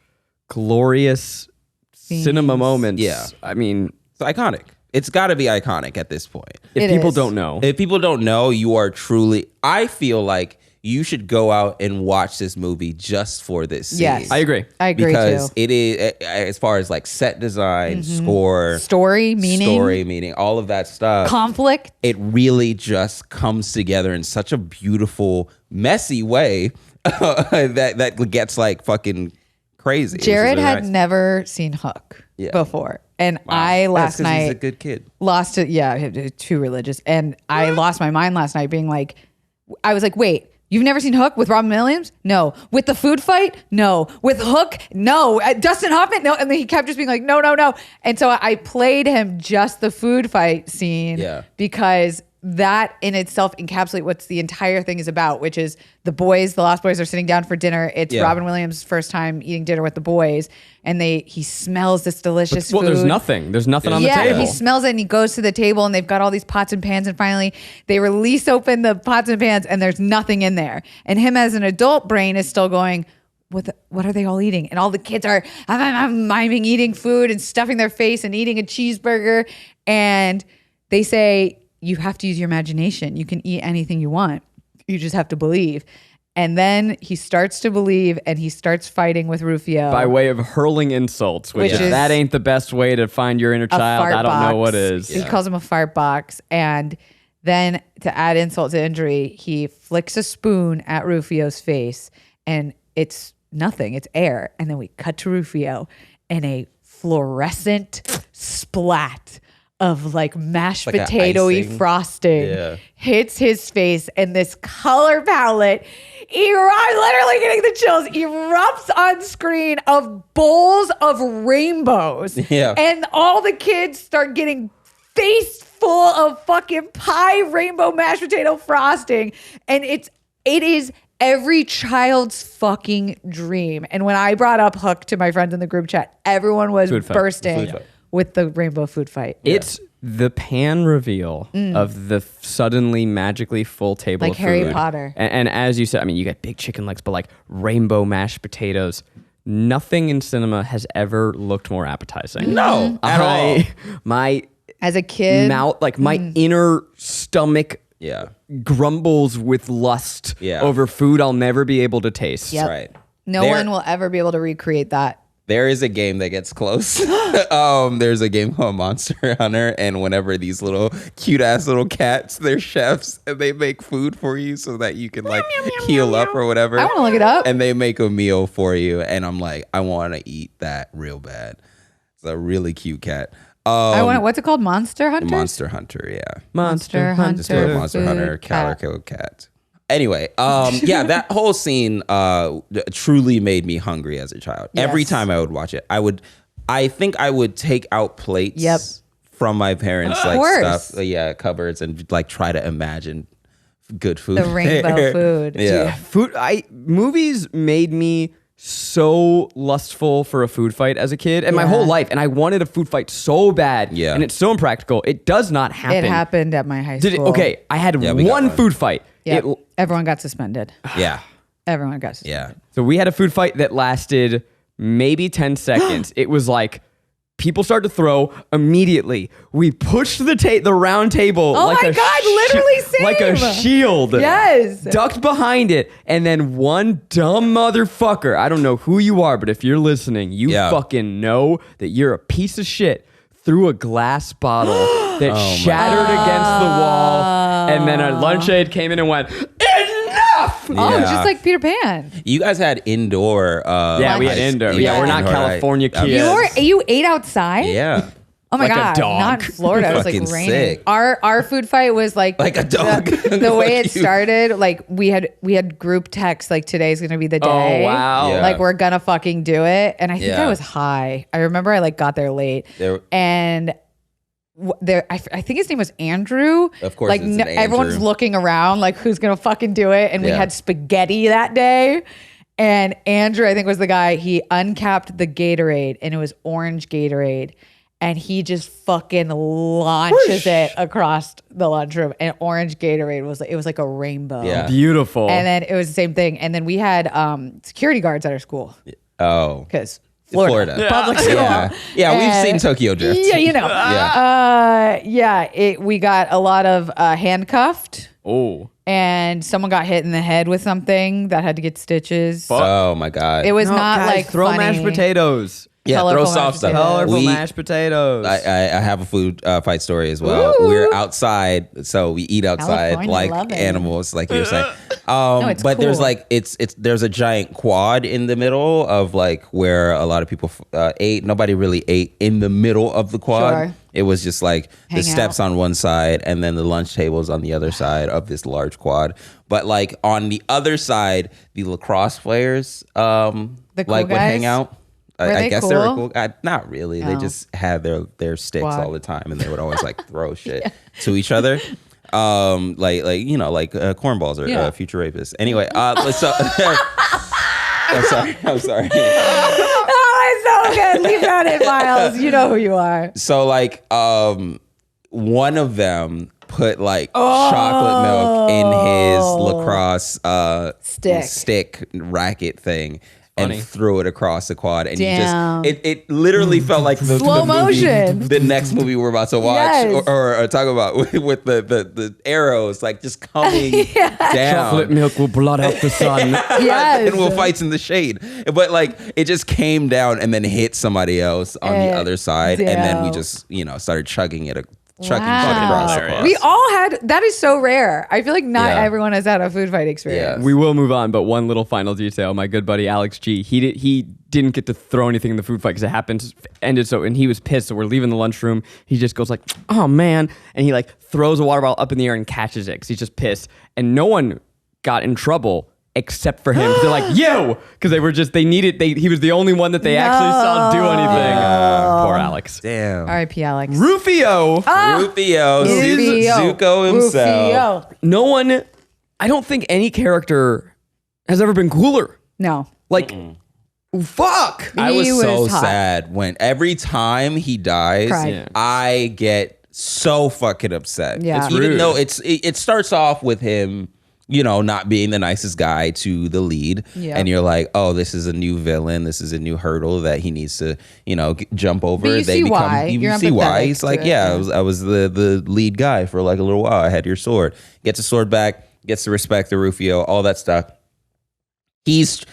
[SPEAKER 3] glorious cinema
[SPEAKER 4] Scenes.
[SPEAKER 3] moments.
[SPEAKER 5] Yeah.
[SPEAKER 3] I mean,
[SPEAKER 5] It's iconic. It's got to be iconic at this point.
[SPEAKER 3] if
[SPEAKER 4] It
[SPEAKER 3] people
[SPEAKER 4] is.
[SPEAKER 3] don't know,
[SPEAKER 5] If people don't know, you are truly. I feel like you should go out and watch this movie just for this scene.
[SPEAKER 4] Yes.
[SPEAKER 3] I agree.
[SPEAKER 4] I agree
[SPEAKER 5] Because
[SPEAKER 4] too.
[SPEAKER 5] it is, as far as like set design, score,
[SPEAKER 4] Story, meaning,
[SPEAKER 5] all of that stuff.
[SPEAKER 4] conflict.
[SPEAKER 5] It really just comes together in such a beautiful, messy way that gets like fucking crazy. which is
[SPEAKER 4] Jared
[SPEAKER 5] really
[SPEAKER 4] had
[SPEAKER 5] nice.
[SPEAKER 4] never seen Hook
[SPEAKER 5] Yeah.
[SPEAKER 4] before. And
[SPEAKER 5] Wow.
[SPEAKER 4] I
[SPEAKER 5] That's
[SPEAKER 4] last
[SPEAKER 5] 'cause he's a
[SPEAKER 4] night
[SPEAKER 5] good kid.
[SPEAKER 4] lost it. Yeah, too religious. And I lost my mind last night being like, I was like, wait, you've never seen Hook with Robin Williams? No. With the food fight? No. With Hook? No. Dustin Hoffman? No. And then he kept just being like, no. And so I played him just the food fight scene
[SPEAKER 5] Yeah.
[SPEAKER 4] because that in itself encapsulate what's the entire thing is about, which is the Lost Boys are sitting down for dinner. It's Robin Williams' first time eating dinner with the boys, and he smells this delicious food.
[SPEAKER 3] There's nothing on the table.
[SPEAKER 4] Yeah, he smells it and he goes to the table and they've got all these pots and pans, and finally they release open the pots and pans and there's nothing in there. And him as an adult brain is still going, what are they all eating? And all the kids are miming eating food and stuffing their face and eating a cheeseburger. And they say, you have to use your imagination. You can eat anything you want. You just have to believe. And then he starts to believe and he starts fighting with Rufio.
[SPEAKER 3] By way of hurling insults, which if that ain't the best way to find your inner child, I don't know what is.
[SPEAKER 4] He calls him a fart box. And then to add insult to injury, he flicks a spoon at Rufio's face and it's nothing. It's air. And then we cut to Rufio and a fluorescent splat of like mashed potato-y frosting hits his face, and this color palette literally getting the chills, erupts on screen of bowls of rainbows. Yeah. And all the kids start getting face full of fucking pie rainbow mashed potato frosting. And it is every child's fucking dream. And when I brought up Hook to my friends in the group chat, everyone was bursting with the rainbow food fight.
[SPEAKER 3] It's the pan reveal of the suddenly magically full table
[SPEAKER 4] like
[SPEAKER 3] of food.
[SPEAKER 4] Harry Potter.
[SPEAKER 3] And as you said, I mean, you got big chicken legs, but like rainbow mashed potatoes. Nothing in cinema has ever looked more appetizing.
[SPEAKER 5] No, at all.
[SPEAKER 4] As a kid,
[SPEAKER 3] mouth, like my inner stomach grumbles with lust over food I'll never be able to taste.
[SPEAKER 4] Yep.
[SPEAKER 5] Right.
[SPEAKER 4] No one will ever be able to recreate that.
[SPEAKER 5] There is a game that gets close. There's a game called Monster Hunter, and whenever these little cute ass little cats, they're chefs, and they make food for you so that you can like heal up or whatever.
[SPEAKER 4] I want to look it up.
[SPEAKER 5] And they make a meal for you, and I'm like, I want to eat that real bad. It's a really cute cat.
[SPEAKER 4] What's it called? Monster Hunter?
[SPEAKER 5] Monster Hunter, yeah.
[SPEAKER 4] Monster Hunter.
[SPEAKER 5] Just go to Monster Hunter, Calico Cat. Anyway, that whole scene truly made me hungry as a child. Yes. Every time I would watch it, I think I would take out plates from my parents' stuff, cupboards, and like try to imagine good food.
[SPEAKER 4] The rainbow food.
[SPEAKER 5] Yeah.
[SPEAKER 3] Movies made me so lustful for a food fight as a kid and my whole life, and I wanted a food fight so bad. Yeah. And it's so impractical. It does not happen.
[SPEAKER 4] It happened at my high school.
[SPEAKER 3] Okay, I had one food fight.
[SPEAKER 4] Yeah. Everyone got suspended.
[SPEAKER 5] Yeah.
[SPEAKER 4] Everyone got suspended.
[SPEAKER 5] Yeah.
[SPEAKER 3] So we had a food fight that lasted maybe 10 seconds. It was like people started to throw immediately. We pushed the round table
[SPEAKER 4] literally same.
[SPEAKER 3] like a shield.
[SPEAKER 4] Yes.
[SPEAKER 3] Ducked behind it. And then one dumb motherfucker, I don't know who you are, but if you're listening, you fucking know that you're a piece of shit, threw a glass bottle that shattered against the wall. And then a lunch aide came in and went, enough!
[SPEAKER 4] Oh, just like Peter Pan.
[SPEAKER 5] You guys had indoor.
[SPEAKER 3] We had indoor. Yeah, we're not California kids.
[SPEAKER 4] You ate outside?
[SPEAKER 5] Yeah.
[SPEAKER 4] Oh my
[SPEAKER 3] Like a
[SPEAKER 4] God.
[SPEAKER 3] dog.
[SPEAKER 4] Not in Florida. It was like
[SPEAKER 5] Fucking
[SPEAKER 4] raining.
[SPEAKER 5] sick.
[SPEAKER 4] Our food fight was like
[SPEAKER 5] a dog.
[SPEAKER 4] The way it started, like we had group text, like today's gonna be the day.
[SPEAKER 3] Oh wow.
[SPEAKER 5] Yeah.
[SPEAKER 4] Like we're gonna fucking do it. And I think I was high. I remember I like got there late. And I think his name was Andrew.
[SPEAKER 5] Of course,
[SPEAKER 4] like
[SPEAKER 5] it's an Andrew.
[SPEAKER 4] Everyone's looking around, like who's gonna fucking do it? And we had spaghetti that day. And Andrew, I think, was the guy. He uncapped the Gatorade, and it was orange Gatorade, and he just fucking launches it across the lunchroom. And orange Gatorade was like a rainbow.
[SPEAKER 5] Yeah.
[SPEAKER 3] Beautiful.
[SPEAKER 4] And then it was the same thing. And then we had security guards at our school.
[SPEAKER 5] Oh,
[SPEAKER 4] because.
[SPEAKER 5] Florida.
[SPEAKER 4] Public school.
[SPEAKER 5] Yeah, we've seen Tokyo Drift.
[SPEAKER 4] Yeah, you know. We got a lot of handcuffed.
[SPEAKER 3] Oh.
[SPEAKER 4] And someone got hit in the head with something that had to get stitches.
[SPEAKER 5] Oh my God.
[SPEAKER 4] It was not
[SPEAKER 3] guys,
[SPEAKER 4] like
[SPEAKER 3] throw
[SPEAKER 4] funny.
[SPEAKER 3] mashed potatoes.
[SPEAKER 5] Yeah, throw soft stuff.
[SPEAKER 3] Colorful mashed potatoes.
[SPEAKER 5] I have a food fight story as well.
[SPEAKER 4] Ooh.
[SPEAKER 5] We're outside, so we eat outside
[SPEAKER 4] California,
[SPEAKER 5] like animals, like you're saying. But
[SPEAKER 4] cool.
[SPEAKER 5] there's like there's a giant quad in the middle of like where a lot of people ate. Nobody really ate in the middle of the quad.
[SPEAKER 4] Sure.
[SPEAKER 5] It was just like
[SPEAKER 4] Hang
[SPEAKER 5] the steps on one side and then the lunch tables on the other side of this large quad. But like on the other side, the lacrosse players
[SPEAKER 4] cool
[SPEAKER 5] would hang out. I guess
[SPEAKER 4] cool?
[SPEAKER 5] they were cool. Not really.
[SPEAKER 4] No.
[SPEAKER 5] They just had their sticks
[SPEAKER 4] Squad.
[SPEAKER 5] all the time, and they would always like throw shit to each other. like cornballs or future rapists. Anyway, so I'm sorry.
[SPEAKER 4] Oh, it's so good. Leave that in, Miles. You know who you are.
[SPEAKER 5] So like one of them put like chocolate milk in his lacrosse stick racket thing.
[SPEAKER 3] Funny.
[SPEAKER 5] And threw it across the quad, and
[SPEAKER 4] Damn.
[SPEAKER 5] it literally felt like the
[SPEAKER 4] Slow motion.
[SPEAKER 5] the next movie we're about to watch
[SPEAKER 4] Yes.
[SPEAKER 5] or talk about with the arrows like just coming down.
[SPEAKER 3] Chocolate milk will blot out the sun.
[SPEAKER 4] Yes.
[SPEAKER 5] And we'll fight in the shade. But like it just came down and then hit somebody else on the other side, and then we
[SPEAKER 4] Damn.
[SPEAKER 5] just started chugging it across the
[SPEAKER 3] Hilarious.
[SPEAKER 5] quad.
[SPEAKER 4] We all had, that is so rare. I feel like not
[SPEAKER 5] Yeah.
[SPEAKER 4] everyone has had a food fight experience.
[SPEAKER 3] We will move on, but one little final detail. My good buddy Alex G, he didn't get to throw anything in the food fight because it ended so, and he was pissed. So we're leaving the lunchroom. He just goes like, "Oh man," and he like throws a water bottle up in the air and catches it because he's just pissed. And no one got in trouble except for him. 'Cause they're like, "Yo," because he was the only one that they actually saw do anything. Poor Alex.
[SPEAKER 5] Damn.
[SPEAKER 4] R.I.P. Alex.
[SPEAKER 3] Rufio.
[SPEAKER 5] Rufio, Zuko himself.
[SPEAKER 4] Rufio.
[SPEAKER 3] No one. I don't think any character has ever been cooler.
[SPEAKER 4] No.
[SPEAKER 3] Like, fuck.
[SPEAKER 5] I was
[SPEAKER 4] He
[SPEAKER 5] so
[SPEAKER 4] was hot.
[SPEAKER 5] sad when every time he dies,
[SPEAKER 4] Cried.
[SPEAKER 3] Yeah.
[SPEAKER 5] I get so fucking upset.
[SPEAKER 4] Yeah. It's
[SPEAKER 5] Even
[SPEAKER 3] rude.
[SPEAKER 5] though it starts off with him, not being the nicest guy to the lead,
[SPEAKER 4] Yeah.
[SPEAKER 5] and you're like, oh, this is a new villain, this is a new hurdle that he needs to, jump over.
[SPEAKER 4] But you see why.
[SPEAKER 5] You
[SPEAKER 4] You're
[SPEAKER 5] see why.
[SPEAKER 4] empathetic
[SPEAKER 5] He's
[SPEAKER 4] to
[SPEAKER 5] like,
[SPEAKER 4] it,
[SPEAKER 5] yeah,
[SPEAKER 4] yeah.
[SPEAKER 5] I was the lead guy for like a little while. I had your sword. Gets the sword back. Gets to respect the Rufio. All that stuff. He's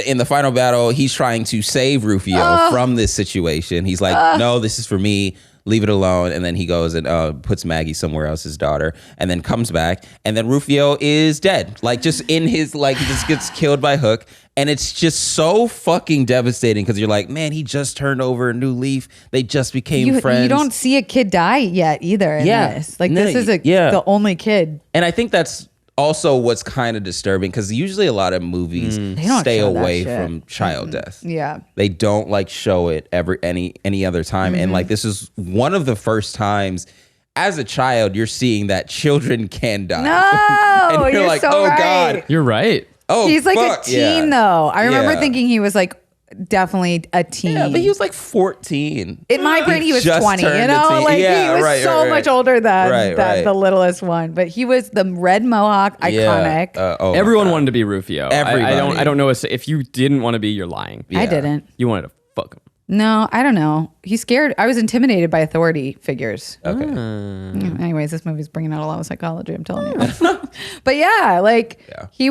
[SPEAKER 5] in the final battle. He's trying to save Rufio from this situation. He's like, no, this is for me. Leave it alone. And then he goes and puts Maggie somewhere else, his daughter, and then comes back. And then Rufio is dead. Like just in his, like he just gets killed by Hook. And it's just so fucking devastating because you're like, man, he just turned over a new leaf. They just became friends.
[SPEAKER 4] You don't see a kid die yet either in this. Like
[SPEAKER 5] No,
[SPEAKER 4] this is
[SPEAKER 5] yeah.
[SPEAKER 4] the only kid.
[SPEAKER 5] And I think that's also what's kind of disturbing because usually a lot of movies
[SPEAKER 4] don't
[SPEAKER 5] stay
[SPEAKER 4] show that
[SPEAKER 5] away
[SPEAKER 4] shit.
[SPEAKER 5] from child death.
[SPEAKER 4] Yeah.
[SPEAKER 5] They don't like show it any other time. And like this is one of the first times as a child you're seeing that children can die.
[SPEAKER 4] No,
[SPEAKER 5] and you're like,
[SPEAKER 4] so
[SPEAKER 5] oh
[SPEAKER 4] right.
[SPEAKER 5] God.
[SPEAKER 3] You're right.
[SPEAKER 5] Oh,
[SPEAKER 4] He's like
[SPEAKER 5] fuck,
[SPEAKER 4] a teen though. I remember
[SPEAKER 5] Yeah.
[SPEAKER 4] thinking he was like definitely a teen.
[SPEAKER 5] Yeah, but he was like 14.
[SPEAKER 4] In my brain, he was
[SPEAKER 5] just
[SPEAKER 4] 20,
[SPEAKER 5] turned a teen.
[SPEAKER 4] Like,
[SPEAKER 5] Yeah,
[SPEAKER 4] he was
[SPEAKER 5] right,
[SPEAKER 4] so
[SPEAKER 5] right,
[SPEAKER 4] much
[SPEAKER 5] right.
[SPEAKER 4] older than
[SPEAKER 5] Right.
[SPEAKER 4] the littlest one. But he was the red mohawk, iconic.
[SPEAKER 5] Oh, my
[SPEAKER 3] Everyone
[SPEAKER 5] God.
[SPEAKER 3] wanted to be Rufio.
[SPEAKER 5] Everybody.
[SPEAKER 3] I don't know if you didn't want to be, you're lying.
[SPEAKER 5] Yeah.
[SPEAKER 4] I didn't.
[SPEAKER 3] You wanted to fuck him.
[SPEAKER 4] No, I don't know. He's scared. I was intimidated by authority figures.
[SPEAKER 5] Okay.
[SPEAKER 4] Anyways, this movie's bringing out a lot of psychology, I'm telling you. But yeah, like he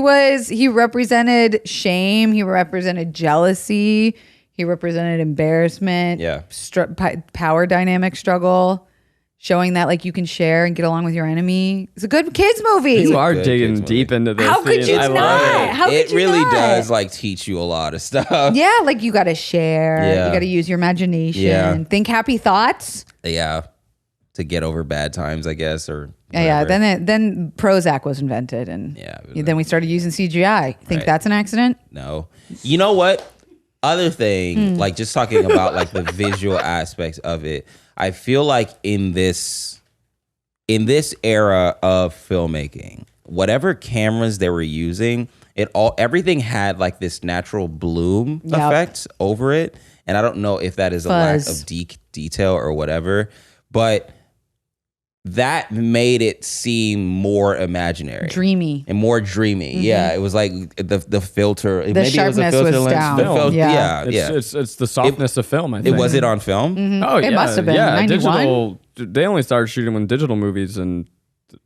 [SPEAKER 4] represented shame. He represented jealousy. He represented embarrassment.
[SPEAKER 5] Yeah.
[SPEAKER 4] Power dynamic struggle. Showing that like you can share and get along with your enemy. It's a good kids movie.
[SPEAKER 3] You are
[SPEAKER 5] Good
[SPEAKER 3] digging
[SPEAKER 5] kids
[SPEAKER 3] deep into this.
[SPEAKER 4] How could
[SPEAKER 3] Ian.
[SPEAKER 4] you
[SPEAKER 3] I love
[SPEAKER 4] not?
[SPEAKER 3] it.
[SPEAKER 4] How could
[SPEAKER 5] It
[SPEAKER 4] you
[SPEAKER 5] really
[SPEAKER 4] not?
[SPEAKER 5] does like teach you a lot of stuff.
[SPEAKER 4] Yeah, like you got to share.
[SPEAKER 5] Yeah.
[SPEAKER 4] You got to use your imagination.
[SPEAKER 5] Yeah.
[SPEAKER 4] Think happy thoughts.
[SPEAKER 5] Yeah. To get over bad times, I guess, or
[SPEAKER 4] Yeah.
[SPEAKER 5] whatever.
[SPEAKER 4] Then Prozac was invented, and
[SPEAKER 5] Yeah, it was
[SPEAKER 4] then we started using CGI. Think
[SPEAKER 5] Right.
[SPEAKER 4] that's an accident?
[SPEAKER 5] No. You know what? Other thing, like just talking about like the visual aspects of it, I feel like in this era of filmmaking, whatever cameras they were using, everything had like this natural bloom
[SPEAKER 4] Yep.
[SPEAKER 5] effect over it. And I don't know if that is a lack
[SPEAKER 4] Fuzz.
[SPEAKER 5] of detail or whatever, but that made it seem more imaginary.
[SPEAKER 4] Dreamy.
[SPEAKER 5] And more dreamy. Yeah, it was like the filter.
[SPEAKER 4] The sharpness was down. Yeah.
[SPEAKER 3] It's the softness of film, I think.
[SPEAKER 5] Was it on film?
[SPEAKER 3] Oh, yeah.
[SPEAKER 4] It must have been,
[SPEAKER 3] Yeah,
[SPEAKER 4] 91?
[SPEAKER 3] digital. They only started shooting with digital movies in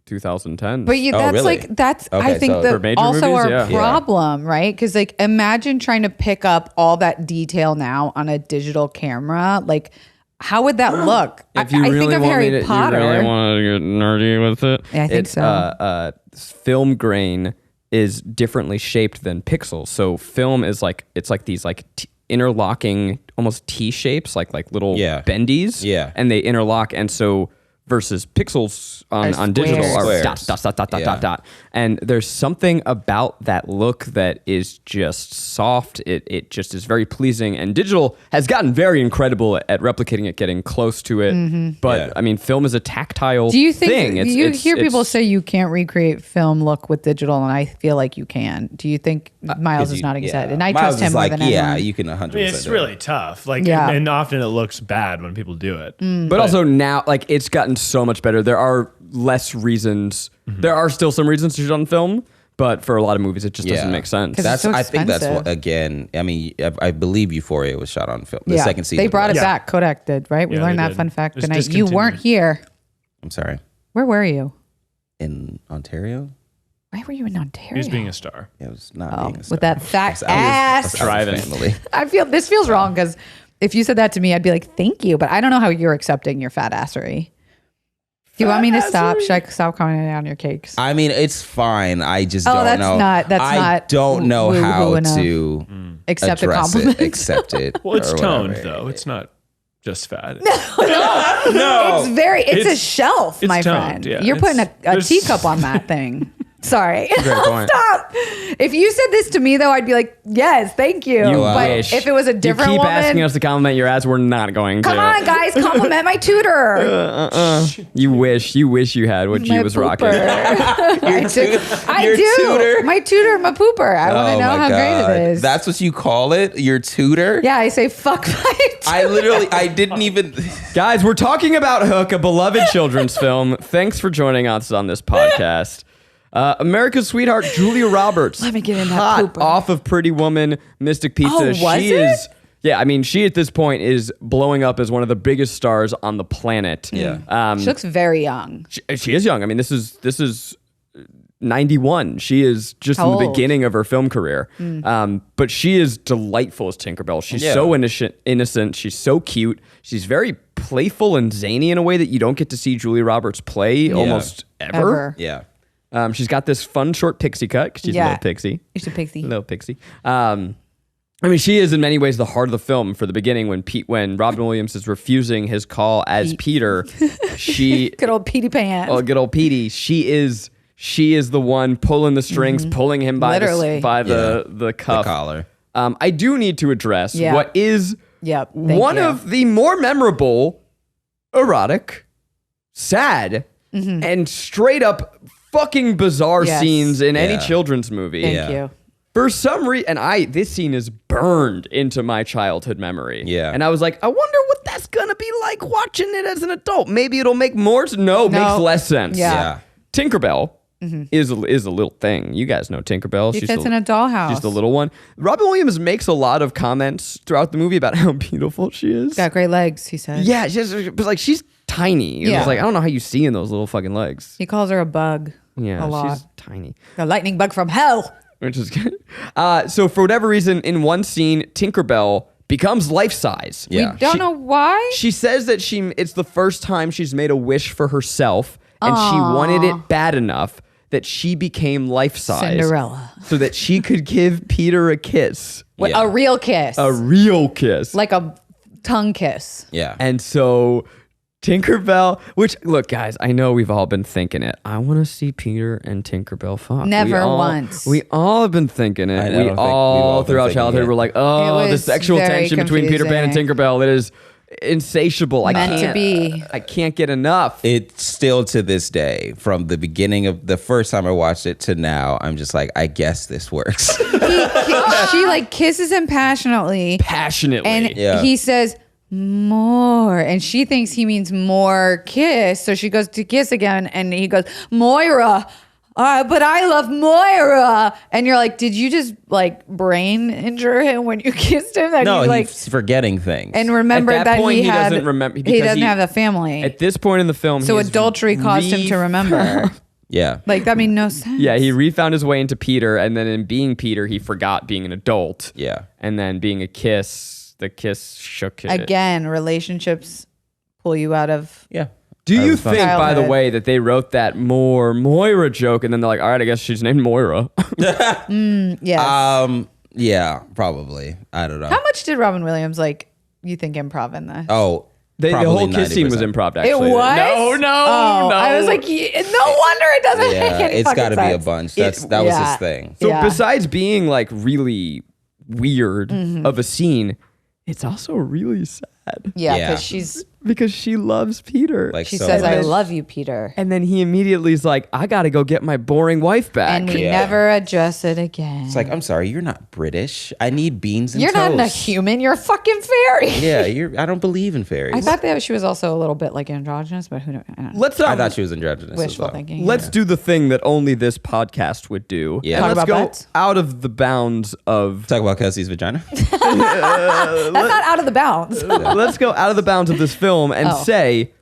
[SPEAKER 3] 2010.
[SPEAKER 4] But that's
[SPEAKER 5] really?
[SPEAKER 4] like that's I
[SPEAKER 5] Okay,
[SPEAKER 4] think
[SPEAKER 5] so-
[SPEAKER 3] For
[SPEAKER 4] the
[SPEAKER 3] major
[SPEAKER 4] also
[SPEAKER 3] movies,
[SPEAKER 4] our
[SPEAKER 3] yeah. Yeah.
[SPEAKER 4] problem, right? Because like imagine trying to pick up all that detail now on a digital camera. Like, how would that look?
[SPEAKER 3] if you
[SPEAKER 4] I
[SPEAKER 3] really
[SPEAKER 4] think of
[SPEAKER 3] want
[SPEAKER 4] Harry
[SPEAKER 3] me to,
[SPEAKER 4] Potter.
[SPEAKER 3] you really want to get nerdy with it.
[SPEAKER 4] Yeah, I think so.
[SPEAKER 3] Film grain is differently shaped than pixels. So film is like it's like these like interlocking almost T shapes, like little
[SPEAKER 5] Yeah.
[SPEAKER 3] bendies.
[SPEAKER 5] Yeah.
[SPEAKER 3] and they interlock, and so versus pixels on digital are
[SPEAKER 5] Squares.
[SPEAKER 3] dot. And there's something about that look that is just soft. It just is very pleasing. And digital has gotten very incredible at replicating it, getting close to it. But I mean, film is a tactile
[SPEAKER 4] Do you think
[SPEAKER 3] thing.
[SPEAKER 4] you hear people say you can't recreate film look with digital, and I feel like you can. Do you think Miles is nodding his head? And I
[SPEAKER 5] Miles
[SPEAKER 4] trust him
[SPEAKER 5] is
[SPEAKER 4] more
[SPEAKER 5] like,
[SPEAKER 4] than anyone.
[SPEAKER 5] yeah, you can 100%.
[SPEAKER 2] I mean, it's
[SPEAKER 5] do it.
[SPEAKER 2] really tough. Like,
[SPEAKER 4] Yeah.
[SPEAKER 2] and often it looks bad when people do it.
[SPEAKER 3] But also now, like, it's gotten so much better. There are less reasons. There are still some reasons to shoot on film, but for a lot of movies, it just doesn't make sense.
[SPEAKER 4] 'Cause it's so
[SPEAKER 5] I think that's
[SPEAKER 4] expensive.
[SPEAKER 5] what, again, I mean, I believe Euphoria was shot on film. The
[SPEAKER 4] Yeah.
[SPEAKER 5] second season.
[SPEAKER 4] They brought it
[SPEAKER 2] Yeah.
[SPEAKER 4] back. Kodak did, right? We
[SPEAKER 2] Yeah,
[SPEAKER 4] learned
[SPEAKER 2] they
[SPEAKER 4] that
[SPEAKER 2] did.
[SPEAKER 4] fun fact
[SPEAKER 2] It was
[SPEAKER 4] tonight. You weren't
[SPEAKER 2] discontinued.
[SPEAKER 4] here.
[SPEAKER 5] I'm sorry.
[SPEAKER 4] Where were you?
[SPEAKER 5] In Ontario?
[SPEAKER 4] Why were you in Ontario?
[SPEAKER 2] He was being a star.
[SPEAKER 5] It was not
[SPEAKER 4] Oh,
[SPEAKER 5] being a
[SPEAKER 4] with
[SPEAKER 5] star.
[SPEAKER 4] that fat
[SPEAKER 5] I was
[SPEAKER 4] ass.
[SPEAKER 3] driving.
[SPEAKER 5] Family.
[SPEAKER 4] I feel this feels wrong because if you said that to me, I'd be like, "Thank you," but I don't know how you're accepting your fat assery. Do you want me to stop? Should I stop commenting on your cakes?
[SPEAKER 5] I mean, it's fine. I just
[SPEAKER 4] Oh,
[SPEAKER 5] don't
[SPEAKER 4] that's
[SPEAKER 5] know.
[SPEAKER 4] not
[SPEAKER 5] I don't know
[SPEAKER 4] woo-hoo
[SPEAKER 5] how
[SPEAKER 4] enough.
[SPEAKER 5] to
[SPEAKER 4] Accept a
[SPEAKER 5] address
[SPEAKER 4] compliment.
[SPEAKER 5] it, accept it.
[SPEAKER 2] Well, it's
[SPEAKER 5] or
[SPEAKER 2] toned,
[SPEAKER 5] whatever.
[SPEAKER 2] though. It's not just fat.
[SPEAKER 4] It's very. It's a
[SPEAKER 2] It's-
[SPEAKER 4] shelf,
[SPEAKER 2] it's
[SPEAKER 4] my
[SPEAKER 2] toned,
[SPEAKER 4] friend.
[SPEAKER 2] yeah.
[SPEAKER 4] You're putting a
[SPEAKER 2] There's-
[SPEAKER 4] teacup on that thing. Sorry.
[SPEAKER 3] Great point.
[SPEAKER 4] Stop. If you said this to me, though, I'd be like, yes, thank you.
[SPEAKER 3] You
[SPEAKER 4] but
[SPEAKER 3] wish.
[SPEAKER 4] if it was a different
[SPEAKER 3] you keep
[SPEAKER 4] woman,
[SPEAKER 3] asking us to compliment your ass, we're not going to.
[SPEAKER 4] come on, guys, compliment my tutor.
[SPEAKER 3] You wish you had what
[SPEAKER 4] My
[SPEAKER 3] she was rocking.
[SPEAKER 4] pooper. I
[SPEAKER 5] your
[SPEAKER 4] do.
[SPEAKER 5] tutor?
[SPEAKER 4] My tutor, my pooper. I want to
[SPEAKER 5] Oh
[SPEAKER 4] know
[SPEAKER 5] my
[SPEAKER 4] how
[SPEAKER 5] God.
[SPEAKER 4] great it is.
[SPEAKER 5] That's what you call it? Your tutor?
[SPEAKER 4] Yeah, I say fuck my tutor.
[SPEAKER 5] I didn't even.
[SPEAKER 3] Guys, we're talking about Hook, a beloved children's film. Thanks for joining us on this podcast. America's sweetheart, Julia Roberts.
[SPEAKER 4] Let me get in that
[SPEAKER 3] hot
[SPEAKER 4] pooper.
[SPEAKER 3] off of Pretty Woman, Mystic Pizza.
[SPEAKER 4] Oh, was
[SPEAKER 3] she
[SPEAKER 4] it?
[SPEAKER 3] is. Yeah, I mean, she at this point is blowing up as one of the biggest stars on the planet.
[SPEAKER 5] Yeah.
[SPEAKER 4] She looks very young.
[SPEAKER 3] She is young. I mean, this is 91. She is just
[SPEAKER 4] How
[SPEAKER 3] in the
[SPEAKER 4] old?
[SPEAKER 3] beginning of her film career. But she is delightful as Tinkerbell. She's
[SPEAKER 5] Yeah.
[SPEAKER 3] so innocent. She's so cute. She's very playful and zany in a way that you don't get to see Julia Roberts play almost ever.
[SPEAKER 5] Yeah.
[SPEAKER 3] She's got this fun short pixie cut 'cause she's a
[SPEAKER 4] Yeah.
[SPEAKER 3] little pixie.
[SPEAKER 4] She's a pixie.
[SPEAKER 3] Little pixie. I mean, she is in many ways the heart of the film. For the beginning, when Robin Williams is refusing his call as Peter, she
[SPEAKER 4] Good old Petey Pan.
[SPEAKER 3] oh, good old Petey. She is the one pulling the strings, pulling him by
[SPEAKER 4] Literally.
[SPEAKER 3] the cuff.
[SPEAKER 5] The collar.
[SPEAKER 3] I do need to address
[SPEAKER 4] Yeah.
[SPEAKER 3] what is
[SPEAKER 4] Yep. Thank
[SPEAKER 3] one
[SPEAKER 4] you.
[SPEAKER 3] of the more memorable, erotic, sad, and straight up fucking bizarre
[SPEAKER 4] Yes.
[SPEAKER 3] scenes in any
[SPEAKER 5] Yeah.
[SPEAKER 3] children's movie.
[SPEAKER 4] Thank
[SPEAKER 5] Yeah.
[SPEAKER 4] you.
[SPEAKER 3] For some reason, this scene is burned into my childhood memory.
[SPEAKER 5] Yeah.
[SPEAKER 3] And I was like, I wonder what that's gonna be like watching it as an adult. Maybe it'll make more. No, it makes less sense.
[SPEAKER 4] Yeah.
[SPEAKER 5] Yeah.
[SPEAKER 3] Tinkerbell is a little thing. You guys know Tinkerbell.
[SPEAKER 4] She fits in a dollhouse.
[SPEAKER 3] She's the little one. Robin Williams makes a lot of comments throughout the movie about how beautiful she is.
[SPEAKER 4] Got great legs, he says.
[SPEAKER 3] Yeah, but like she's tiny.
[SPEAKER 4] Yeah.
[SPEAKER 3] It's like I don't know how you see in those little fucking legs.
[SPEAKER 4] He calls her a bug.
[SPEAKER 3] Yeah,
[SPEAKER 4] A lot.
[SPEAKER 3] she's tiny.
[SPEAKER 4] A lightning bug from hell.
[SPEAKER 3] Which is good. So for whatever reason, in one scene, Tinkerbell becomes life size.
[SPEAKER 5] Yeah.
[SPEAKER 4] We don't know why.
[SPEAKER 3] She says that it's the first time she's made a wish for herself, and she wanted it bad enough that she became life size.
[SPEAKER 4] Cinderella.
[SPEAKER 3] So that she could give Peter a kiss.
[SPEAKER 4] Wait,
[SPEAKER 5] Yeah.
[SPEAKER 4] a real kiss.
[SPEAKER 3] A real kiss.
[SPEAKER 4] like a tongue kiss.
[SPEAKER 5] Yeah.
[SPEAKER 3] And so Tinkerbell, which, look, guys, I know we've all been thinking it. I want to see Peter and Tinkerbell fuck.
[SPEAKER 4] Never once.
[SPEAKER 3] We all have been thinking it.
[SPEAKER 5] I don't
[SPEAKER 3] We
[SPEAKER 5] think we've
[SPEAKER 3] all,
[SPEAKER 5] all been
[SPEAKER 3] throughout
[SPEAKER 5] thinking
[SPEAKER 3] childhood,
[SPEAKER 5] it.
[SPEAKER 3] were like,
[SPEAKER 4] It
[SPEAKER 3] oh, the
[SPEAKER 4] was
[SPEAKER 3] sexual
[SPEAKER 4] very
[SPEAKER 3] tension between Peter Pan and
[SPEAKER 4] confusing.
[SPEAKER 3] Tinkerbell. It is insatiable.
[SPEAKER 4] Meant to be.
[SPEAKER 3] I can't get enough.
[SPEAKER 5] It's still to this day, from the beginning of the first time I watched it to now, I'm just like, I guess this works.
[SPEAKER 4] She like kisses him passionately.
[SPEAKER 3] Passionately.
[SPEAKER 4] And
[SPEAKER 5] Yeah.
[SPEAKER 4] he says, more. And she thinks he means more kiss. So she goes to kiss again. And he goes, Moira. But I love Moira. And you're like, did you just like brain injure him when you kissed him? That
[SPEAKER 5] No,
[SPEAKER 4] you, like,
[SPEAKER 5] he's forgetting things.
[SPEAKER 4] and remembered
[SPEAKER 3] At that
[SPEAKER 4] that
[SPEAKER 3] point,
[SPEAKER 4] he
[SPEAKER 3] he
[SPEAKER 4] had,
[SPEAKER 3] doesn't remember-
[SPEAKER 4] he
[SPEAKER 3] because
[SPEAKER 4] doesn't
[SPEAKER 3] he-
[SPEAKER 4] have a family.
[SPEAKER 3] At this point in the film,
[SPEAKER 4] So
[SPEAKER 3] he has
[SPEAKER 4] adultery caused him to remember.
[SPEAKER 5] yeah.
[SPEAKER 4] Like, that made no sense.
[SPEAKER 3] Yeah, he refound his way into Peter, and then in being Peter, he forgot being an adult.
[SPEAKER 5] Yeah.
[SPEAKER 3] And then being a kiss, the kiss shook it.
[SPEAKER 4] Again, relationships pull you out of.
[SPEAKER 5] Yeah.
[SPEAKER 3] Do you
[SPEAKER 5] was fun.
[SPEAKER 3] think, by the
[SPEAKER 4] Childhood.
[SPEAKER 3] way, that they wrote that Moira joke, and then they're like, all right, I guess she's named Moira?
[SPEAKER 4] Yes.
[SPEAKER 5] Yeah, probably. I don't know.
[SPEAKER 4] How much did Robin Williams, like, you think improv in this?
[SPEAKER 5] Oh,
[SPEAKER 3] The whole kiss scene was
[SPEAKER 5] 90%.
[SPEAKER 3] improv, actually.
[SPEAKER 4] It was?
[SPEAKER 3] No.
[SPEAKER 4] I was like, no wonder it doesn't make
[SPEAKER 5] Yeah,
[SPEAKER 4] any
[SPEAKER 5] it's
[SPEAKER 4] fucking
[SPEAKER 5] got to be a
[SPEAKER 4] sense.
[SPEAKER 5] bunch. That was his thing.
[SPEAKER 3] So
[SPEAKER 4] Yeah.
[SPEAKER 3] besides being like really weird of a scene, it's also really sad
[SPEAKER 4] Yeah,
[SPEAKER 5] Yeah.
[SPEAKER 3] because she loves Peter.
[SPEAKER 5] Like
[SPEAKER 4] she
[SPEAKER 5] so
[SPEAKER 4] says,
[SPEAKER 5] much.
[SPEAKER 4] I love you, Peter.
[SPEAKER 3] And then he immediately is like, I got to go get my boring wife back.
[SPEAKER 4] And we
[SPEAKER 5] Yeah.
[SPEAKER 4] never address it again.
[SPEAKER 5] It's like, I'm sorry, you're not British. I need beans and
[SPEAKER 4] You're
[SPEAKER 5] toast.
[SPEAKER 4] not a human. You're a fucking fairy.
[SPEAKER 5] Yeah, I don't believe in fairies.
[SPEAKER 4] I thought that she was also a little bit like androgynous, but who knows? I don't know.
[SPEAKER 3] Let's
[SPEAKER 5] I thought she was androgynous. as
[SPEAKER 4] Wishful
[SPEAKER 5] well.
[SPEAKER 4] thinking.
[SPEAKER 3] Let's do the thing that only this podcast would do.
[SPEAKER 5] Yeah.
[SPEAKER 3] And
[SPEAKER 4] Talk
[SPEAKER 3] let's
[SPEAKER 4] about
[SPEAKER 3] go
[SPEAKER 4] butts?
[SPEAKER 3] out of the bounds of
[SPEAKER 5] Talk about Kelsey's vagina.
[SPEAKER 4] That's not out of the bounds.
[SPEAKER 3] let's go out of the bounds of this film and
[SPEAKER 4] Oh.
[SPEAKER 3] say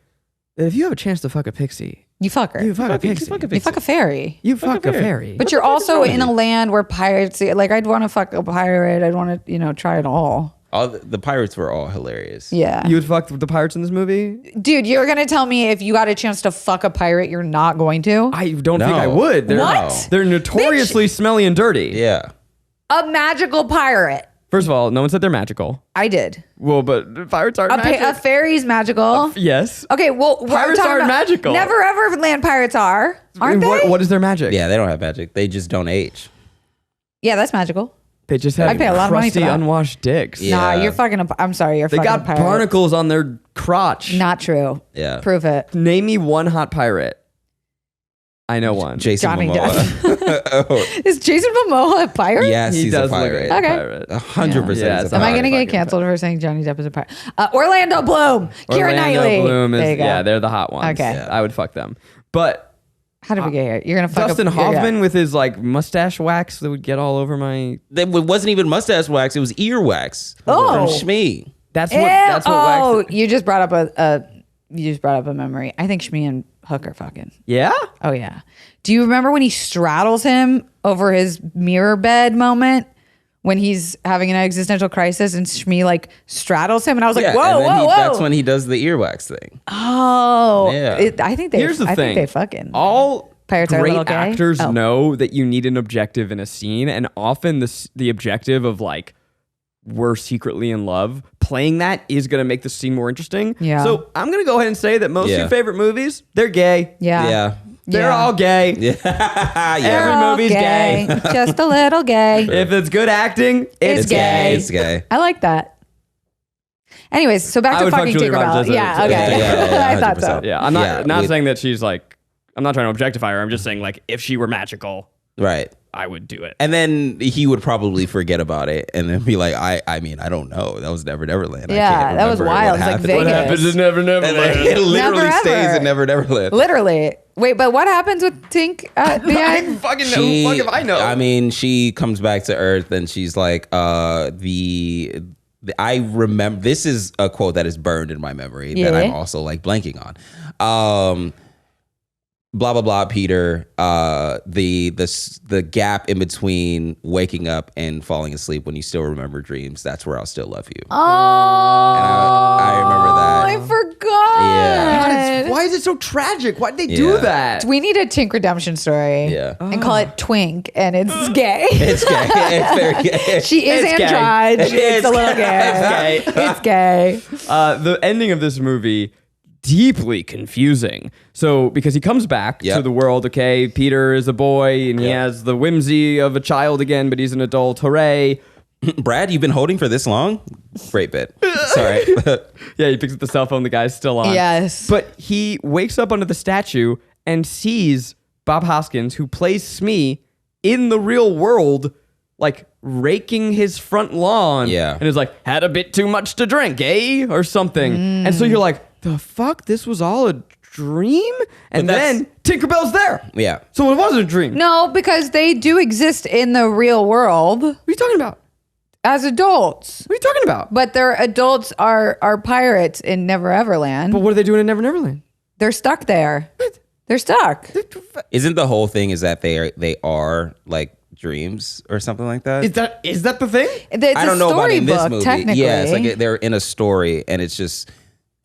[SPEAKER 3] that if you have a chance to fuck a pixie,
[SPEAKER 4] You fuck her.
[SPEAKER 3] you fuck a pixie.
[SPEAKER 4] You fuck a fairy.
[SPEAKER 3] You fuck a fairy.
[SPEAKER 4] But you're also in a land where pirates, like, I'd want to fuck a pirate. I'd want to, try it all.
[SPEAKER 5] All the pirates were all hilarious.
[SPEAKER 4] Yeah.
[SPEAKER 3] You would fuck the pirates in this movie?
[SPEAKER 4] Dude, you're going to tell me if you got a chance to fuck a pirate, you're not going to?
[SPEAKER 3] I don't
[SPEAKER 5] No.
[SPEAKER 3] think I would. They're,
[SPEAKER 4] What?
[SPEAKER 3] They're notoriously smelly and dirty.
[SPEAKER 5] Yeah.
[SPEAKER 4] A magical pirate.
[SPEAKER 3] First of all, no one said they're magical.
[SPEAKER 4] I did.
[SPEAKER 3] Well, but pirates aren't
[SPEAKER 4] A
[SPEAKER 3] magical.
[SPEAKER 4] fairy's magical.
[SPEAKER 3] Yes.
[SPEAKER 4] Okay, well, we're
[SPEAKER 3] Pirates
[SPEAKER 4] talking
[SPEAKER 3] aren't
[SPEAKER 4] about
[SPEAKER 3] magical.
[SPEAKER 4] Never ever land pirates aren't they?
[SPEAKER 3] What is their magic?
[SPEAKER 5] Yeah, they don't have magic. They just don't age.
[SPEAKER 4] Yeah, that's magical.
[SPEAKER 3] They just have
[SPEAKER 4] I'd pay a lot of money for
[SPEAKER 3] crusty,
[SPEAKER 4] that.
[SPEAKER 3] unwashed dicks.
[SPEAKER 5] Yeah.
[SPEAKER 4] Nah, you're fucking. I'm sorry, you're
[SPEAKER 3] They
[SPEAKER 4] fucking.
[SPEAKER 3] got
[SPEAKER 4] a pirate.
[SPEAKER 3] barnacles on their crotch.
[SPEAKER 4] Not true.
[SPEAKER 5] Yeah.
[SPEAKER 4] Prove it.
[SPEAKER 3] Name me one hot pirate. I know one.
[SPEAKER 5] Jason
[SPEAKER 4] Johnny
[SPEAKER 5] Momoa.
[SPEAKER 4] Is Jason Momoa a pirate?
[SPEAKER 5] Yes,
[SPEAKER 3] he
[SPEAKER 5] he's
[SPEAKER 3] does
[SPEAKER 5] a
[SPEAKER 3] look
[SPEAKER 5] pirate.
[SPEAKER 3] like a
[SPEAKER 4] Okay.
[SPEAKER 3] pirate.
[SPEAKER 5] 100%
[SPEAKER 3] Yeah,
[SPEAKER 5] he's a
[SPEAKER 3] am
[SPEAKER 4] Am I
[SPEAKER 5] pirate.
[SPEAKER 4] going to get
[SPEAKER 3] Fucking
[SPEAKER 4] canceled for saying Johnny Depp is a pirate? Orlando Bloom, Keira
[SPEAKER 3] Orlando
[SPEAKER 4] Knightley.
[SPEAKER 3] Bloom
[SPEAKER 4] There you
[SPEAKER 3] is,
[SPEAKER 4] go.
[SPEAKER 3] yeah, they're the hot ones.
[SPEAKER 4] Okay.
[SPEAKER 3] Yeah, I would fuck them. But
[SPEAKER 4] How did we get here? You're gonna fuck
[SPEAKER 3] Dustin
[SPEAKER 4] up, yeah,
[SPEAKER 3] Hoffman
[SPEAKER 4] yeah.
[SPEAKER 3] with his like mustache wax that would get all over my.
[SPEAKER 5] It wasn't even mustache wax. It was ear wax.
[SPEAKER 4] Oh.
[SPEAKER 5] From Shmee.
[SPEAKER 3] That's
[SPEAKER 4] Ew.
[SPEAKER 3] what. That's what
[SPEAKER 4] oh,
[SPEAKER 3] wax.
[SPEAKER 4] you just brought up a memory. I think Shmi and Hook are fucking.
[SPEAKER 3] Yeah.
[SPEAKER 4] Oh yeah. Do you remember when he straddles him over his mirror bed moment? When he's having an existential crisis and Shmi like straddles him, and I was like,
[SPEAKER 5] Yeah,
[SPEAKER 4] whoa,
[SPEAKER 5] and then
[SPEAKER 4] whoa, whoa.
[SPEAKER 5] that's when he does the earwax thing.
[SPEAKER 4] Oh,
[SPEAKER 5] Yeah.
[SPEAKER 4] I think they.
[SPEAKER 3] Here's the
[SPEAKER 4] I
[SPEAKER 3] thing.
[SPEAKER 4] think they fucking.
[SPEAKER 3] All
[SPEAKER 4] Pirates are a
[SPEAKER 3] great
[SPEAKER 4] little gay?
[SPEAKER 3] actors
[SPEAKER 4] Oh.
[SPEAKER 3] know that you need an objective in a scene, and often the objective of like we're secretly in love, playing that is going to make the scene more interesting.
[SPEAKER 4] Yeah.
[SPEAKER 3] So I'm going to go ahead and say that most of
[SPEAKER 5] Yeah.
[SPEAKER 3] your favorite movies, they're gay.
[SPEAKER 4] Yeah.
[SPEAKER 5] Yeah.
[SPEAKER 3] They're
[SPEAKER 4] Yeah.
[SPEAKER 3] all gay.
[SPEAKER 5] Yeah.
[SPEAKER 3] Every
[SPEAKER 4] All
[SPEAKER 3] movie's gay.
[SPEAKER 4] Just a little gay.
[SPEAKER 3] If it's good acting, it's,
[SPEAKER 4] It's gay.
[SPEAKER 5] It's gay.
[SPEAKER 4] I like that. Anyways, so back
[SPEAKER 3] I
[SPEAKER 4] to
[SPEAKER 3] would fuck
[SPEAKER 4] fucking
[SPEAKER 3] Julia Roberts
[SPEAKER 4] Tinkerbell.
[SPEAKER 3] as a-
[SPEAKER 4] Yeah, okay.
[SPEAKER 5] Yeah,
[SPEAKER 4] I thought so.
[SPEAKER 5] 100%.
[SPEAKER 3] Yeah, I'm not
[SPEAKER 5] Yeah,
[SPEAKER 3] saying that she's like. I'm not trying to objectify her. I'm just saying like if she were magical,
[SPEAKER 5] Right.
[SPEAKER 3] I would do it.
[SPEAKER 5] And then he would probably forget about it and then be like, I mean, I don't know. That was Neverland.
[SPEAKER 4] Yeah,
[SPEAKER 5] I can't
[SPEAKER 4] that was
[SPEAKER 5] remember
[SPEAKER 4] wild.
[SPEAKER 5] what
[SPEAKER 4] It's like
[SPEAKER 5] happened.
[SPEAKER 4] Vegas.
[SPEAKER 3] What happens in Never
[SPEAKER 5] And then
[SPEAKER 3] Neverland?
[SPEAKER 5] it literally
[SPEAKER 4] Never
[SPEAKER 5] stays
[SPEAKER 4] ever.
[SPEAKER 5] in Neverland.
[SPEAKER 4] Literally. Wait, but what happens with Tink at the
[SPEAKER 3] I
[SPEAKER 4] end?
[SPEAKER 3] fucking know. Who the fuck if I know?
[SPEAKER 5] I mean, she comes back to Earth and she's like, I remember, this is a quote that is burned in my memory that I'm also like blanking on. Blah blah blah, Peter. The gap in between waking up and falling asleep when you still remember dreams. That's where I'll still love you.
[SPEAKER 4] Oh,
[SPEAKER 5] I remember that.
[SPEAKER 4] I forgot.
[SPEAKER 5] Yeah.
[SPEAKER 3] Why is it so tragic? Why'd they do
[SPEAKER 5] Yeah.
[SPEAKER 3] that?
[SPEAKER 4] We need a Tink redemption story.
[SPEAKER 5] Yeah.
[SPEAKER 4] And call it Twink, and it's gay.
[SPEAKER 5] It's gay. It's very gay.
[SPEAKER 4] She is
[SPEAKER 3] It's gay.
[SPEAKER 4] androgynous. It's a little gay.
[SPEAKER 3] It's gay.
[SPEAKER 4] It's gay.
[SPEAKER 3] The ending of this movie, deeply confusing. So, because he comes back
[SPEAKER 5] Yep.
[SPEAKER 3] to the world, okay, Peter is a boy and he
[SPEAKER 5] Yep.
[SPEAKER 3] has the whimsy of a child again, but he's an adult. Hooray.
[SPEAKER 5] Brad, you've been holding for this long? Great bit. Sorry.
[SPEAKER 3] Yeah, he picks up the cell phone, the guy's still on.
[SPEAKER 4] Yes.
[SPEAKER 3] But he wakes up under the statue and sees Bob Hoskins, who plays Smee in the real world, like raking his front lawn.
[SPEAKER 5] Yeah.
[SPEAKER 3] And is like, had a bit too much to drink, eh? Or something. And so you're like, the fuck? This was all a dream? And
[SPEAKER 5] But that's-
[SPEAKER 3] then Tinkerbell's there.
[SPEAKER 5] Yeah.
[SPEAKER 3] So it wasn't a dream.
[SPEAKER 4] No, because they do exist in the real world
[SPEAKER 3] What are you talking about?
[SPEAKER 4] as adults.
[SPEAKER 3] What are you talking about?
[SPEAKER 4] But their adults are pirates in Never Everland.
[SPEAKER 3] But what are they doing in Never Neverland?
[SPEAKER 4] They're stuck there. They're stuck.
[SPEAKER 5] Isn't the whole thing is that they are like dreams or something like that?
[SPEAKER 3] Is that the thing?
[SPEAKER 4] It's
[SPEAKER 5] I don't
[SPEAKER 4] a
[SPEAKER 5] know about in this
[SPEAKER 4] storybook,
[SPEAKER 5] movie.
[SPEAKER 4] technically.
[SPEAKER 5] Yeah, it's like they're in a story and it's just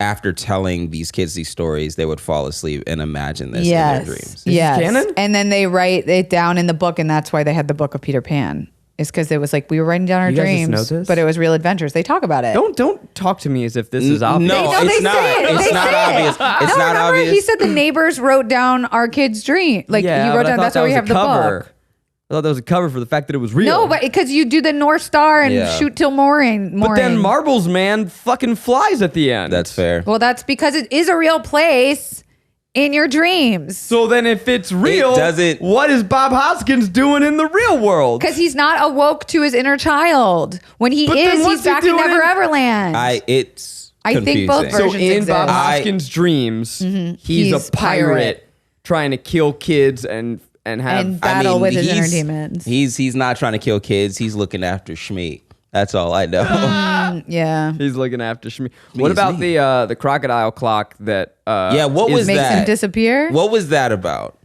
[SPEAKER 5] after telling these kids these stories, they would fall asleep and imagine this in their dreams.
[SPEAKER 4] Yes.
[SPEAKER 3] canon?
[SPEAKER 4] And then they write it down in the book, and that's why they had the book of Peter Pan. is because it was like we were writing down our
[SPEAKER 3] You guys just
[SPEAKER 4] dreams,
[SPEAKER 3] know this?
[SPEAKER 4] but it was real adventures. They talk about it.
[SPEAKER 3] Don't talk to me as if this is obvious.
[SPEAKER 5] No,
[SPEAKER 4] No,
[SPEAKER 5] it's
[SPEAKER 4] they
[SPEAKER 5] not.
[SPEAKER 4] say it.
[SPEAKER 5] It's
[SPEAKER 4] They
[SPEAKER 5] not
[SPEAKER 4] say
[SPEAKER 5] obvious.
[SPEAKER 4] it.
[SPEAKER 5] It's
[SPEAKER 4] No,
[SPEAKER 5] not
[SPEAKER 4] remember
[SPEAKER 5] obvious.
[SPEAKER 4] he said the neighbors wrote down our kid's dream. Like
[SPEAKER 3] Yeah,
[SPEAKER 4] he
[SPEAKER 3] but
[SPEAKER 4] wrote
[SPEAKER 3] I
[SPEAKER 4] down.
[SPEAKER 3] thought
[SPEAKER 4] That's
[SPEAKER 3] that
[SPEAKER 4] why we
[SPEAKER 3] was a
[SPEAKER 4] have the
[SPEAKER 3] cover.
[SPEAKER 4] book.
[SPEAKER 3] I thought that was a cover for the fact that it was real.
[SPEAKER 4] No, but because you do the North Star and
[SPEAKER 5] Yeah.
[SPEAKER 4] shoot till morning.
[SPEAKER 3] But then Marbles Man fucking flies at the end.
[SPEAKER 5] That's fair.
[SPEAKER 4] Well, that's because it is a real place in your dreams.
[SPEAKER 3] So then if it's real,
[SPEAKER 5] doesn't-
[SPEAKER 3] what is Bob Hoskins doing in the real world?
[SPEAKER 4] Because he's not awoke to his inner child. When he
[SPEAKER 3] But then
[SPEAKER 4] is,
[SPEAKER 3] what's
[SPEAKER 4] he's
[SPEAKER 3] he
[SPEAKER 4] back in
[SPEAKER 3] doing
[SPEAKER 4] Never
[SPEAKER 3] in-
[SPEAKER 4] Everland.
[SPEAKER 5] It's
[SPEAKER 4] think both
[SPEAKER 5] confusing.
[SPEAKER 3] So
[SPEAKER 4] versions
[SPEAKER 3] in
[SPEAKER 4] exist.
[SPEAKER 3] Bob
[SPEAKER 5] I-
[SPEAKER 3] Hoskins' dreams, he's
[SPEAKER 4] He's
[SPEAKER 3] a pirate trying to kill kids and have
[SPEAKER 4] and battle with his inner
[SPEAKER 5] he's-
[SPEAKER 4] demons.
[SPEAKER 5] He's not trying to kill kids. He's looking after Shmi. That's all I know.
[SPEAKER 4] Yeah.
[SPEAKER 3] he's looking after Shmi. What about the crocodile clock that
[SPEAKER 5] Yeah, what was
[SPEAKER 4] Makes
[SPEAKER 5] that?
[SPEAKER 4] him disappear
[SPEAKER 5] What was that about?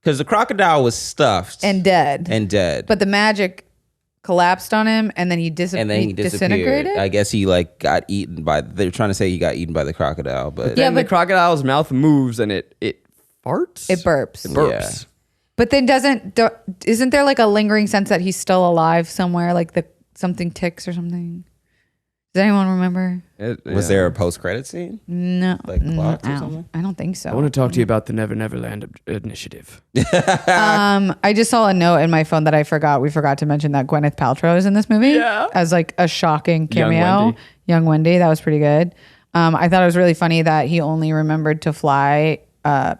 [SPEAKER 5] Because the crocodile was stuffed
[SPEAKER 4] and dead.
[SPEAKER 5] dead.
[SPEAKER 4] But the magic collapsed on him and then he,
[SPEAKER 5] and then he disappeared.
[SPEAKER 4] disintegrated.
[SPEAKER 5] I guess he like got eaten by. They're trying to say he got eaten by the crocodile, but
[SPEAKER 3] then
[SPEAKER 4] Yeah,
[SPEAKER 3] the
[SPEAKER 4] but-
[SPEAKER 3] crocodile's mouth moves and it farts?
[SPEAKER 4] It burps.
[SPEAKER 3] It burps.
[SPEAKER 4] But then isn't there like a lingering sense that he's still alive somewhere? Like something ticks or something? Does anyone remember?
[SPEAKER 5] was there a post credit scene?
[SPEAKER 4] No.
[SPEAKER 5] Like clocks or
[SPEAKER 4] I
[SPEAKER 5] something?
[SPEAKER 4] don't think so.
[SPEAKER 3] I want to talk to you about the Neverland initiative.
[SPEAKER 4] I just saw a note in my phone that I forgot. We forgot to mention that Gwyneth Paltrow is in this movie as like a shocking cameo. Young Wendy. That was pretty good. I thought it was really funny that he only remembered to fly.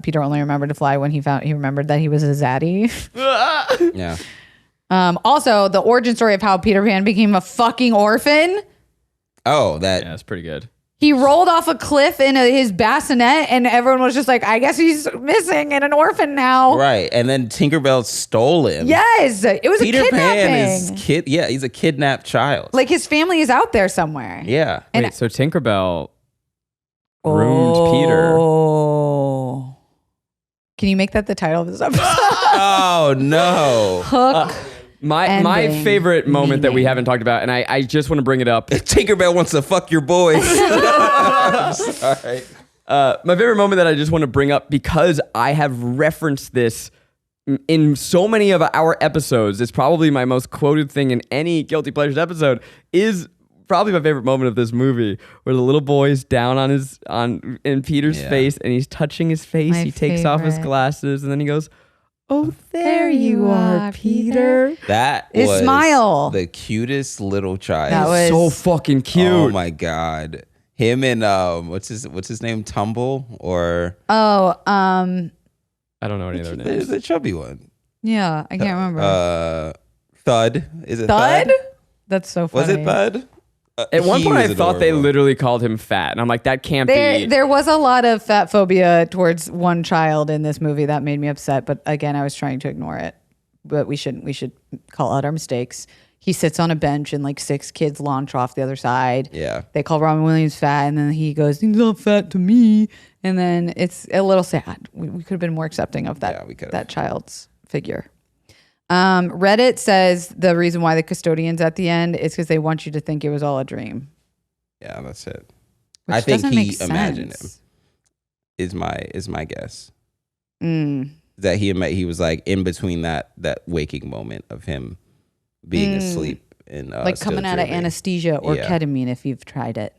[SPEAKER 4] Peter only remembered to fly when he remembered that he was a zaddy.
[SPEAKER 5] Yeah.
[SPEAKER 4] Also, the origin story of how Peter Pan became a fucking orphan.
[SPEAKER 5] Oh, that.
[SPEAKER 3] Yeah, that's pretty good.
[SPEAKER 4] He rolled off a cliff in his bassinet, and everyone was just like, "I guess he's missing and an orphan now."
[SPEAKER 5] Right, and then Tinkerbell stole him.
[SPEAKER 4] Yes, it was
[SPEAKER 5] Peter
[SPEAKER 4] a kidnapping.
[SPEAKER 5] Pan is Yeah, he's a kidnapped child.
[SPEAKER 4] Like his family is out there somewhere.
[SPEAKER 5] Yeah.
[SPEAKER 4] And-
[SPEAKER 3] Wait, so Tinkerbell ruined Peter.
[SPEAKER 4] Oh. Can you make that the title of this episode?
[SPEAKER 5] Oh no.
[SPEAKER 4] Hook.
[SPEAKER 3] My
[SPEAKER 4] Ending
[SPEAKER 3] favorite moment that we
[SPEAKER 4] meaning.
[SPEAKER 3] haven't talked about, and I just want to bring it up.
[SPEAKER 5] Tinkerbell wants to fuck your boys. I'm sorry.
[SPEAKER 3] My favorite moment that I just want to bring up because I have referenced this in so many of our episodes. It's probably my most quoted thing in any Guilty Pleasures episode. Is probably my favorite moment of this movie, where the little boy's down in Peter's face and he's touching his face.
[SPEAKER 4] My
[SPEAKER 3] He takes off his
[SPEAKER 4] favorite.
[SPEAKER 3] glasses and then he goes, "Oh, there you are, Peter."
[SPEAKER 5] That
[SPEAKER 4] His
[SPEAKER 5] was
[SPEAKER 4] smile.
[SPEAKER 5] the cutest little child.
[SPEAKER 4] That was-
[SPEAKER 3] So fucking cute.
[SPEAKER 5] Oh my god. Him and what's his name? Tumble or
[SPEAKER 4] Oh,
[SPEAKER 3] I don't know any of their names.
[SPEAKER 5] the chubby one.
[SPEAKER 4] yeah, I can't remember.
[SPEAKER 5] Thud. Is it
[SPEAKER 4] Thud? That's so funny.
[SPEAKER 5] Was it Thud?
[SPEAKER 3] At one
[SPEAKER 5] He
[SPEAKER 3] point, I
[SPEAKER 5] was
[SPEAKER 3] thought they
[SPEAKER 5] adorable.
[SPEAKER 3] literally called him fat, and I'm like, that can't be.
[SPEAKER 4] There was a lot of fat phobia towards one child in this movie that made me upset. But again, I was trying to ignore it. But we shouldn't. We should call out our mistakes. He sits on a bench and like 6 kids launch off the other side.
[SPEAKER 5] Yeah.
[SPEAKER 4] They call Robin Williams fat, and then he goes, "He's not fat to me." And then it's a little sad. We could have been more accepting of that.
[SPEAKER 5] Yeah, we could've.
[SPEAKER 4] that child's figure. Reddit says the reason why the custodian's at the end is because they want you to think it was all a dream.
[SPEAKER 5] Yeah, that's it.
[SPEAKER 4] Which
[SPEAKER 5] I think
[SPEAKER 4] doesn't
[SPEAKER 5] he
[SPEAKER 4] make
[SPEAKER 5] imagined him.
[SPEAKER 4] sense.
[SPEAKER 5] Is my guess.
[SPEAKER 4] Mm.
[SPEAKER 5] That he was like in between that waking moment of him being asleep and
[SPEAKER 4] Like
[SPEAKER 5] still
[SPEAKER 4] coming out of
[SPEAKER 5] dreaming.
[SPEAKER 4] anesthesia or
[SPEAKER 5] Yeah.
[SPEAKER 4] ketamine if you've tried it.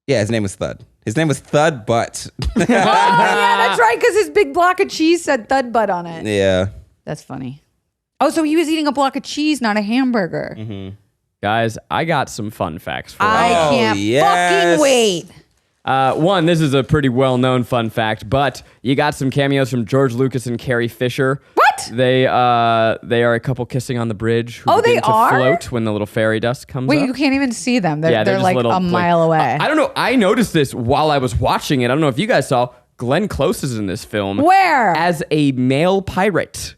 [SPEAKER 5] Yeah, his name was Thud. His name was Thud Butt.
[SPEAKER 4] Oh, yeah, that's right, because his big block of cheese said thud butt on it.
[SPEAKER 5] Yeah.
[SPEAKER 4] That's funny. Oh, so he was eating a block of cheese, not a hamburger.
[SPEAKER 5] Mm-hmm.
[SPEAKER 3] Guys, I got some fun facts for
[SPEAKER 4] I
[SPEAKER 3] you.
[SPEAKER 4] can't
[SPEAKER 5] yes.
[SPEAKER 4] fucking wait.
[SPEAKER 3] One, this is a pretty well-known fun fact, but you got some cameos from George Lucas and Carrie Fisher.
[SPEAKER 4] What?
[SPEAKER 3] They are a couple kissing on the bridge who
[SPEAKER 4] Oh, they
[SPEAKER 3] begin to
[SPEAKER 4] are?
[SPEAKER 3] float when the little fairy dust comes
[SPEAKER 4] Wait,
[SPEAKER 3] up.
[SPEAKER 4] you can't even see them. They're, they're
[SPEAKER 3] just
[SPEAKER 4] like
[SPEAKER 3] little,
[SPEAKER 4] a mile away.
[SPEAKER 3] I don't know. I noticed this while I was watching it. I don't know if you guys saw. Glenn Close is in this film.
[SPEAKER 4] Where?
[SPEAKER 3] As a male pirate.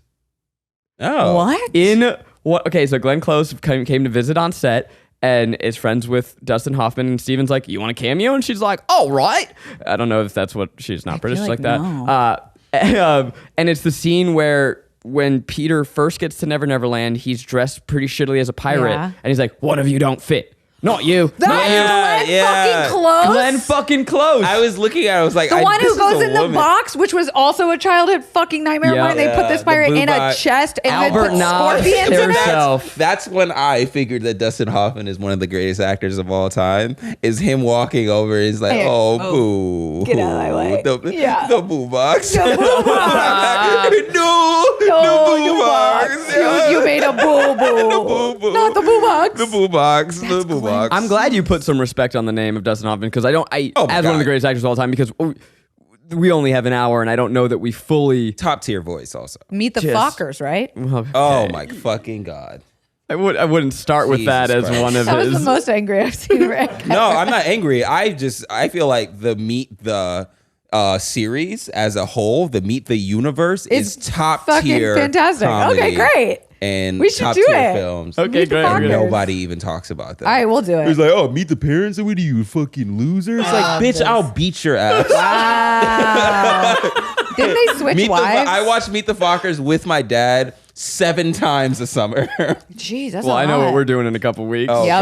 [SPEAKER 5] Oh.
[SPEAKER 4] What?
[SPEAKER 3] In what? Okay, so Glenn Close came to visit on set and is friends with Dustin Hoffman. And Steven's like, "You want a cameo?" And she's like, "All right." I don't know if that's what she's not British
[SPEAKER 4] feel
[SPEAKER 3] like
[SPEAKER 4] like
[SPEAKER 3] that.
[SPEAKER 4] no.
[SPEAKER 3] And it's the scene where when Peter first gets to Neverland, he's dressed pretty shittily as a pirate,
[SPEAKER 4] Yeah.
[SPEAKER 3] and he's like, "One of you don't fit." Not you.
[SPEAKER 4] That's Glenn fucking Close.
[SPEAKER 3] Glenn fucking Close.
[SPEAKER 5] I was looking at it. I was like,
[SPEAKER 4] The one
[SPEAKER 5] this
[SPEAKER 4] who
[SPEAKER 5] is
[SPEAKER 4] goes
[SPEAKER 5] a
[SPEAKER 4] in the
[SPEAKER 5] woman.
[SPEAKER 4] box, which was also a childhood fucking nightmare
[SPEAKER 3] Yeah.
[SPEAKER 4] when they put this
[SPEAKER 5] the
[SPEAKER 4] pirate in a
[SPEAKER 5] boobot.
[SPEAKER 4] chest and
[SPEAKER 3] Albert
[SPEAKER 4] then put
[SPEAKER 3] Nobbs
[SPEAKER 4] scorpions in it.
[SPEAKER 3] himself.
[SPEAKER 5] That's when I figured that Dustin Hoffman is one of the greatest actors of all time. Is him walking over. He's like,
[SPEAKER 4] Hey,
[SPEAKER 5] boo.
[SPEAKER 4] get out of my way.
[SPEAKER 5] The boo box.
[SPEAKER 4] The boo box.
[SPEAKER 5] No, the boo box. Yeah.
[SPEAKER 4] You made a boo boo.
[SPEAKER 5] boo.
[SPEAKER 4] Not the boo box.
[SPEAKER 5] The boo box. The boo box.
[SPEAKER 3] I'm glad you put some respect on the name of Dustin Hoffman because
[SPEAKER 5] Oh my
[SPEAKER 3] as one of
[SPEAKER 5] God.
[SPEAKER 3] the greatest actors of all time, because we only have an hour and I don't know that we fully.
[SPEAKER 5] Top tier voice also.
[SPEAKER 4] Meet the
[SPEAKER 3] Just-
[SPEAKER 4] Fockers, right?
[SPEAKER 5] Oh my fucking God.
[SPEAKER 3] I wouldn't start with that
[SPEAKER 5] Jesus
[SPEAKER 3] as
[SPEAKER 5] Christ.
[SPEAKER 3] one of
[SPEAKER 4] That was
[SPEAKER 3] his.
[SPEAKER 4] the most angry I've seen Rick.
[SPEAKER 5] No, I'm not angry. I feel like the Meet the series as a whole, the Meet the universe is top
[SPEAKER 4] fucking
[SPEAKER 5] tier.
[SPEAKER 4] fantastic.
[SPEAKER 5] Comedy
[SPEAKER 4] Okay, great.
[SPEAKER 5] And
[SPEAKER 4] We should
[SPEAKER 5] top
[SPEAKER 4] do
[SPEAKER 5] tier
[SPEAKER 4] it.
[SPEAKER 5] films.
[SPEAKER 3] Okay,
[SPEAKER 4] Meet the
[SPEAKER 3] great.
[SPEAKER 4] Fockers.
[SPEAKER 5] Nobody even talks about that.
[SPEAKER 4] All right, we'll do it.
[SPEAKER 5] He's like, oh, meet the parents? What are you, fucking loser? It's like, bitch, I'll beat your ass.
[SPEAKER 4] Wow. Didn't they switch wives?
[SPEAKER 5] I watched Meet the Fockers with my dad 7 times a summer.
[SPEAKER 4] Jeez, that's
[SPEAKER 3] Well,
[SPEAKER 4] a
[SPEAKER 3] I know
[SPEAKER 4] lot.
[SPEAKER 3] what we're doing in a couple weeks.
[SPEAKER 5] Oh,
[SPEAKER 4] Yep.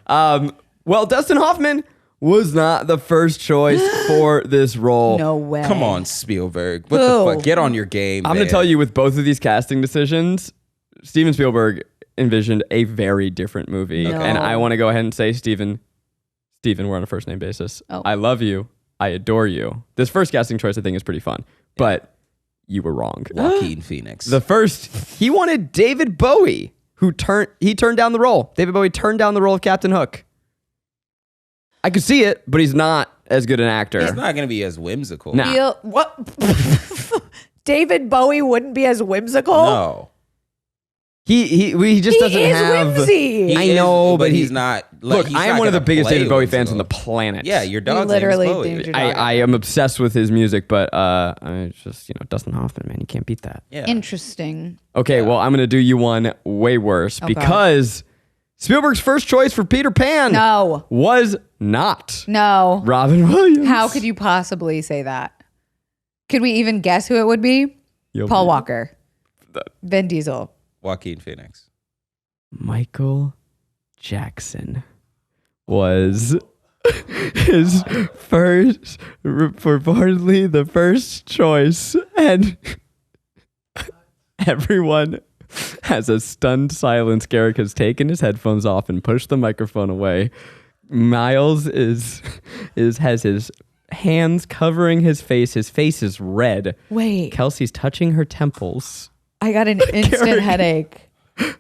[SPEAKER 5] God.
[SPEAKER 3] Well, Dustin Hoffman was not the first choice for this role.
[SPEAKER 4] No way.
[SPEAKER 5] Come on, Spielberg. What
[SPEAKER 4] Who?
[SPEAKER 5] the fuck? Get on your game,
[SPEAKER 3] I'm going to tell you, with both of these casting decisions, Steven Spielberg envisioned a very different movie.
[SPEAKER 4] No.
[SPEAKER 3] And I want to go ahead and say, Steven, we're on a first name basis.
[SPEAKER 4] Oh.
[SPEAKER 3] I love you. I adore you. This first casting choice, I think, is pretty fun. But you were wrong.
[SPEAKER 5] Joaquin Phoenix.
[SPEAKER 3] The first, he wanted David Bowie, he turned down the role. David Bowie turned down the role of Captain Hook. I could see it, but he's not as good an actor.
[SPEAKER 5] He's not going to be as whimsical.
[SPEAKER 3] Nah.
[SPEAKER 4] What? David Bowie wouldn't be as whimsical?
[SPEAKER 5] No.
[SPEAKER 3] He just
[SPEAKER 4] He
[SPEAKER 3] doesn't
[SPEAKER 4] is
[SPEAKER 3] have.
[SPEAKER 4] whimsy.
[SPEAKER 3] I know, but
[SPEAKER 5] he's not. Like,
[SPEAKER 3] Look,
[SPEAKER 5] he's
[SPEAKER 3] I am
[SPEAKER 5] not
[SPEAKER 3] one of the
[SPEAKER 5] gonna
[SPEAKER 3] biggest
[SPEAKER 5] play
[SPEAKER 3] David Bowie
[SPEAKER 5] whimsical.
[SPEAKER 3] fans on the planet.
[SPEAKER 5] Yeah, your dog's
[SPEAKER 4] literally
[SPEAKER 5] name is Bowie.
[SPEAKER 4] named your dog.
[SPEAKER 3] I am obsessed with his music, but I just Dustin Hoffman, man, you can't beat that.
[SPEAKER 5] Yeah.
[SPEAKER 4] Interesting.
[SPEAKER 3] Okay, well, I'm gonna do you one way worse
[SPEAKER 4] Okay.
[SPEAKER 3] because Spielberg's first choice for Peter Pan
[SPEAKER 4] No.
[SPEAKER 3] was not
[SPEAKER 4] No.
[SPEAKER 3] Robin Williams.
[SPEAKER 4] How could you possibly say that? Could we even guess who it would be? Paul Walker. Vin Diesel.
[SPEAKER 5] Joaquin Phoenix.
[SPEAKER 3] Michael Jackson was his first, reportedly the first choice, and everyone has a stunned silence. Garrick has taken his headphones off and pushed the microphone away. Miles has his hands covering his face. His face is red.
[SPEAKER 4] Wait.
[SPEAKER 3] Kelsey's touching her temples.
[SPEAKER 4] I got an instant headache.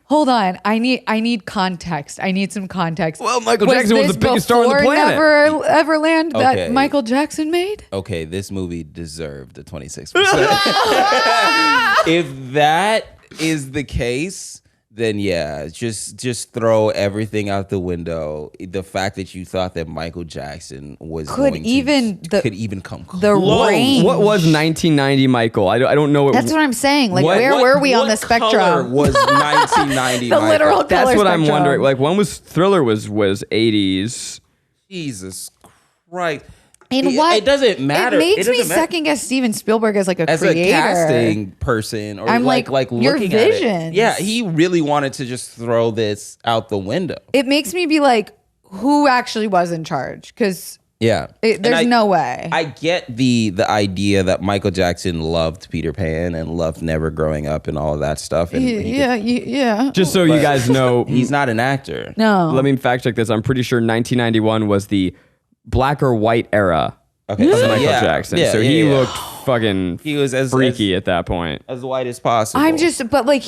[SPEAKER 4] Hold on. I need context. I need some context.
[SPEAKER 3] Well, Michael Jackson was
[SPEAKER 4] this
[SPEAKER 3] the biggest star on the
[SPEAKER 4] before
[SPEAKER 3] planet.
[SPEAKER 4] Neverland that
[SPEAKER 5] Okay.
[SPEAKER 4] Michael Jackson made?
[SPEAKER 5] Okay, this movie deserved the 26%. If that is the case, then yeah, just throw everything out the window. The fact that you thought that Michael Jackson was
[SPEAKER 4] Could
[SPEAKER 5] going to,
[SPEAKER 4] even
[SPEAKER 5] could even come close.
[SPEAKER 4] the range.
[SPEAKER 3] What was 1990 Michael? I don't know what.
[SPEAKER 4] That's what I'm saying. Like,
[SPEAKER 3] What-
[SPEAKER 4] where were we on the
[SPEAKER 5] What color
[SPEAKER 4] spectrum?
[SPEAKER 5] was 1990
[SPEAKER 4] The
[SPEAKER 5] Michael?
[SPEAKER 4] literal
[SPEAKER 3] That's
[SPEAKER 4] color
[SPEAKER 3] what I'm
[SPEAKER 4] spectrum.
[SPEAKER 3] wondering. Like, when was Thriller was 80s?
[SPEAKER 5] Jesus Christ.
[SPEAKER 4] And what?
[SPEAKER 5] It doesn't matter.
[SPEAKER 4] It makes
[SPEAKER 5] It
[SPEAKER 4] me
[SPEAKER 5] doesn't matter.
[SPEAKER 4] second guess Steven Spielberg as like a
[SPEAKER 5] As
[SPEAKER 4] creator.
[SPEAKER 5] a casting person, or
[SPEAKER 4] I'm
[SPEAKER 5] like
[SPEAKER 4] like, your
[SPEAKER 5] looking at it.
[SPEAKER 4] visions.
[SPEAKER 5] Yeah, he really wanted to just throw this out the window.
[SPEAKER 4] It makes me be like, who actually was in charge? Because
[SPEAKER 5] Yeah, And
[SPEAKER 4] there's no way.
[SPEAKER 5] I get the idea that Michael Jackson loved Peter Pan and loved Never Growing Up and all of that stuff. And
[SPEAKER 4] yeah.
[SPEAKER 3] Just so you guys know,
[SPEAKER 5] he's not an actor.
[SPEAKER 4] No.
[SPEAKER 3] let me fact check this. I'm pretty sure 1991 was the black or white era
[SPEAKER 5] Okay,
[SPEAKER 3] of
[SPEAKER 5] so
[SPEAKER 3] Michael
[SPEAKER 5] yeah,
[SPEAKER 3] Jackson.
[SPEAKER 5] yeah,
[SPEAKER 3] so
[SPEAKER 5] yeah,
[SPEAKER 3] he
[SPEAKER 5] yeah.
[SPEAKER 3] looked fucking
[SPEAKER 5] He was as
[SPEAKER 3] freaky at that point.
[SPEAKER 5] as white as possible.
[SPEAKER 4] but like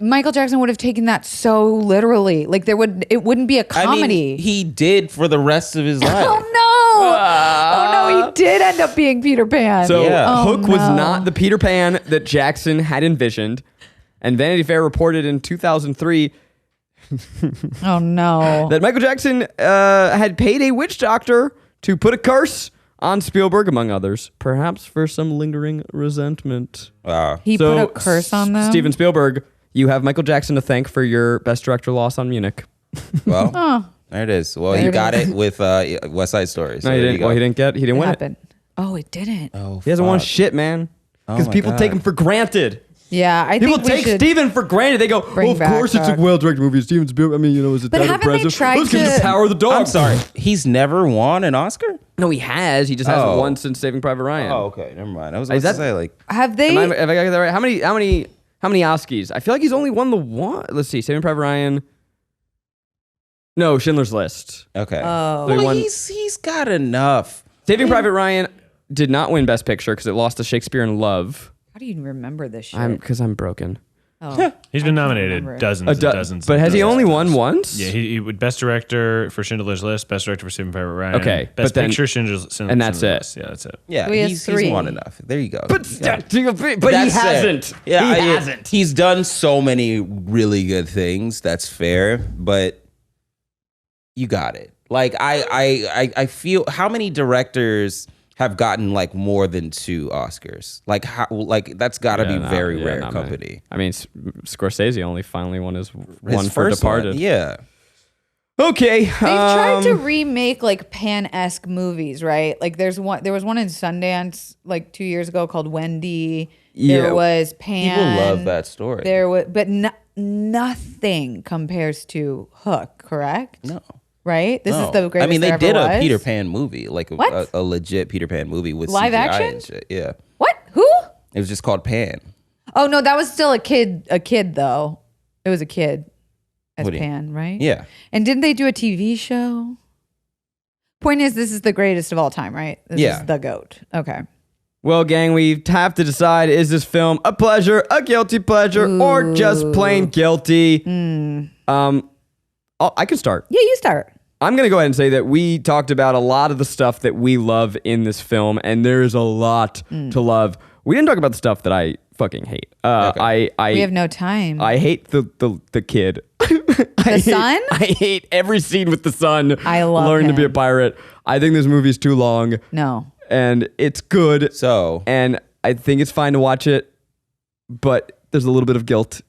[SPEAKER 4] Michael Jackson would have taken that so literally. Like it wouldn't be a
[SPEAKER 5] I mean,
[SPEAKER 4] comedy.
[SPEAKER 5] he did for the rest of his life.
[SPEAKER 4] Oh no! Oh no! He did end up being Peter Pan.
[SPEAKER 3] So
[SPEAKER 5] Yeah.
[SPEAKER 3] Hook
[SPEAKER 4] Oh,
[SPEAKER 3] was
[SPEAKER 4] no.
[SPEAKER 3] not the Peter Pan that Jackson had envisioned. And Vanity Fair reported in 2003
[SPEAKER 4] oh no!
[SPEAKER 3] that Michael Jackson had paid a witch doctor to put a curse on Spielberg, among others, perhaps for some lingering resentment.
[SPEAKER 5] Wow.
[SPEAKER 4] He put a curse on them.
[SPEAKER 3] Steven Spielberg, you have Michael Jackson to thank for your Best Director loss on Munich.
[SPEAKER 5] Well, there it is. Well, he
[SPEAKER 4] There it
[SPEAKER 5] got
[SPEAKER 4] is.
[SPEAKER 5] it with West Side Story. So
[SPEAKER 3] No, he
[SPEAKER 5] there
[SPEAKER 3] didn't.
[SPEAKER 5] you go.
[SPEAKER 3] Well, he didn't
[SPEAKER 4] What
[SPEAKER 3] win it.
[SPEAKER 4] happened? Oh, it didn't.
[SPEAKER 5] Oh,
[SPEAKER 3] He hasn't won
[SPEAKER 5] fuck.
[SPEAKER 3] shit, man. Because
[SPEAKER 5] my
[SPEAKER 3] people
[SPEAKER 5] God.
[SPEAKER 3] take him for granted.
[SPEAKER 4] Yeah, I
[SPEAKER 3] People
[SPEAKER 4] think we
[SPEAKER 3] take
[SPEAKER 4] should.
[SPEAKER 3] Steven for granted. They go,
[SPEAKER 4] bring
[SPEAKER 3] of
[SPEAKER 4] back
[SPEAKER 3] course it's a
[SPEAKER 4] Doug.
[SPEAKER 3] well-directed movie. Steven Spielberg, I mean, is it
[SPEAKER 4] But
[SPEAKER 3] dead or
[SPEAKER 4] haven't they
[SPEAKER 3] present?
[SPEAKER 4] tried
[SPEAKER 3] Let's give
[SPEAKER 4] to-
[SPEAKER 3] the power of the dog.
[SPEAKER 5] I'm sorry. He's never won an Oscar?
[SPEAKER 3] No, he has. He just hasn't
[SPEAKER 5] Oh.
[SPEAKER 3] won since Saving Private Ryan.
[SPEAKER 5] Oh, okay. Never mind. I was about
[SPEAKER 3] Is
[SPEAKER 5] to
[SPEAKER 3] that-
[SPEAKER 5] say, like,
[SPEAKER 4] Have they?
[SPEAKER 3] Have I got that right? How many Oscars? I feel like he's only won the one. Let's see. Saving Private Ryan. No, Schindler's List.
[SPEAKER 5] okay.
[SPEAKER 4] Oh.
[SPEAKER 3] They
[SPEAKER 5] Well,
[SPEAKER 3] won-
[SPEAKER 5] he's got enough.
[SPEAKER 3] Saving Private Ryan did not win Best Picture because it lost to Shakespeare in Love.
[SPEAKER 4] How do you remember this shit?
[SPEAKER 3] Because I'm broken.
[SPEAKER 4] Oh.
[SPEAKER 2] He's been
[SPEAKER 4] remember.
[SPEAKER 2] nominated dozens and dozens.
[SPEAKER 3] But
[SPEAKER 2] and
[SPEAKER 3] has he
[SPEAKER 2] dozens
[SPEAKER 3] only
[SPEAKER 2] of
[SPEAKER 3] won
[SPEAKER 2] times.
[SPEAKER 3] once?
[SPEAKER 2] Yeah, he would Best Director for Schindler's List, Best Director for Saving Private Ryan.
[SPEAKER 3] Okay,
[SPEAKER 2] Best
[SPEAKER 3] but then-
[SPEAKER 2] Picture, Schindler's
[SPEAKER 3] and that's
[SPEAKER 2] Schindler's
[SPEAKER 3] it.
[SPEAKER 2] List. Yeah, that's it.
[SPEAKER 5] Yeah,
[SPEAKER 4] So he has
[SPEAKER 5] he's
[SPEAKER 4] 3.
[SPEAKER 5] won enough. There you go.
[SPEAKER 3] But
[SPEAKER 5] Yeah.
[SPEAKER 3] he
[SPEAKER 5] That's
[SPEAKER 3] hasn't.
[SPEAKER 5] it. Yeah,
[SPEAKER 3] he
[SPEAKER 5] I-
[SPEAKER 3] hasn't.
[SPEAKER 5] He's done so many really good things. That's fair, but you got it. Like I feel how many directors have gotten like more than 2 Oscars? Like how? Like that's got to be very rare
[SPEAKER 3] not many.
[SPEAKER 5] company.
[SPEAKER 3] I mean, Scorsese only finally won his
[SPEAKER 5] His
[SPEAKER 3] one for
[SPEAKER 5] first
[SPEAKER 3] Departed.
[SPEAKER 5] one, yeah.
[SPEAKER 3] Okay.
[SPEAKER 4] They've tried to remake like Pan-esque movies, right? Like there was one in Sundance like 2 years ago called Wendy.
[SPEAKER 3] Yeah.
[SPEAKER 4] There was Pan.
[SPEAKER 5] People love that story.
[SPEAKER 4] There was, but nothing compares to Hook, correct?
[SPEAKER 5] No.
[SPEAKER 4] Right? This is
[SPEAKER 5] No.
[SPEAKER 4] the greatest.
[SPEAKER 5] I mean, they
[SPEAKER 4] there
[SPEAKER 5] did
[SPEAKER 4] ever
[SPEAKER 5] a
[SPEAKER 4] was.
[SPEAKER 5] Peter Pan movie, like
[SPEAKER 4] What?
[SPEAKER 5] a legit Peter Pan movie with
[SPEAKER 4] Live
[SPEAKER 5] CGI
[SPEAKER 4] action?
[SPEAKER 5] and shit. Yeah,
[SPEAKER 4] What? Who?
[SPEAKER 5] it was just called Pan.
[SPEAKER 4] Oh no, that was still a kid. A kid though. It was a kid as
[SPEAKER 5] What do you-
[SPEAKER 4] Pan, right?
[SPEAKER 5] Yeah,
[SPEAKER 4] And didn't they do a TV show? Point is, this is the greatest of all time, right? This
[SPEAKER 5] Yeah.
[SPEAKER 4] is the GOAT. Okay.
[SPEAKER 3] Well, gang, we have to decide: is this film a pleasure, a guilty pleasure, or just plain guilty? I can start.
[SPEAKER 4] Yeah, you start.
[SPEAKER 3] I'm going to go ahead and say that we talked about a lot of the stuff that we love in this film, and there is a lot to love. We didn't talk about the stuff that I fucking hate.
[SPEAKER 5] Okay.
[SPEAKER 3] I
[SPEAKER 4] We have no time.
[SPEAKER 3] I hate the kid.
[SPEAKER 4] The son?
[SPEAKER 3] I hate every scene with the son.
[SPEAKER 4] I love
[SPEAKER 3] learning to be a
[SPEAKER 4] him.
[SPEAKER 3] pirate. I think this movie's too long,
[SPEAKER 4] No.
[SPEAKER 3] and it's good,
[SPEAKER 5] so
[SPEAKER 3] and I think it's fine to watch it, but there's a little bit of guilt.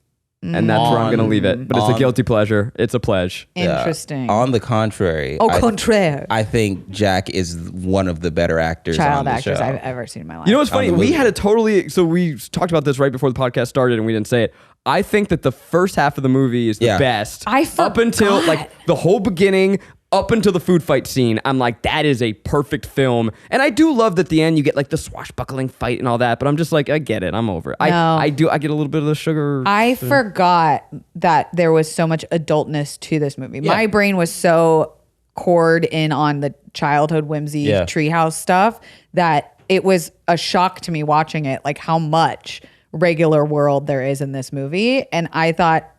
[SPEAKER 3] And that's where I'm going to leave it. But it's a
[SPEAKER 5] on-
[SPEAKER 3] guilty pleasure. It's a pledge.
[SPEAKER 5] yeah.
[SPEAKER 4] Interesting.
[SPEAKER 5] On the contrary,
[SPEAKER 4] Au
[SPEAKER 5] I-
[SPEAKER 4] contraire.
[SPEAKER 5] I think Jack is one of the better actors. on
[SPEAKER 4] Child
[SPEAKER 5] the
[SPEAKER 4] actors
[SPEAKER 5] show.
[SPEAKER 4] I've ever seen in my life.
[SPEAKER 3] You know what's funny?
[SPEAKER 5] the
[SPEAKER 3] We
[SPEAKER 5] movie.
[SPEAKER 3] had a totally, so we talked about this right before the podcast started and we didn't say it. I think that the first half of the movie is the
[SPEAKER 5] Yeah.
[SPEAKER 3] best.
[SPEAKER 4] I
[SPEAKER 3] Up until
[SPEAKER 4] forgot.
[SPEAKER 3] like the whole beginning, up until the food fight scene, I'm like, that is a perfect film. And I do love that at the end you get like the swashbuckling fight and all that, but I'm just like, I get it. I'm over it.
[SPEAKER 4] No.
[SPEAKER 3] I get a little bit of the sugar.
[SPEAKER 4] I forgot that there was so much adultness to this movie. My brain was so cored in on the childhood whimsy
[SPEAKER 5] Yeah.
[SPEAKER 4] treehouse stuff that it was a shock to me watching it, like how much regular world there is in this movie. And I thought,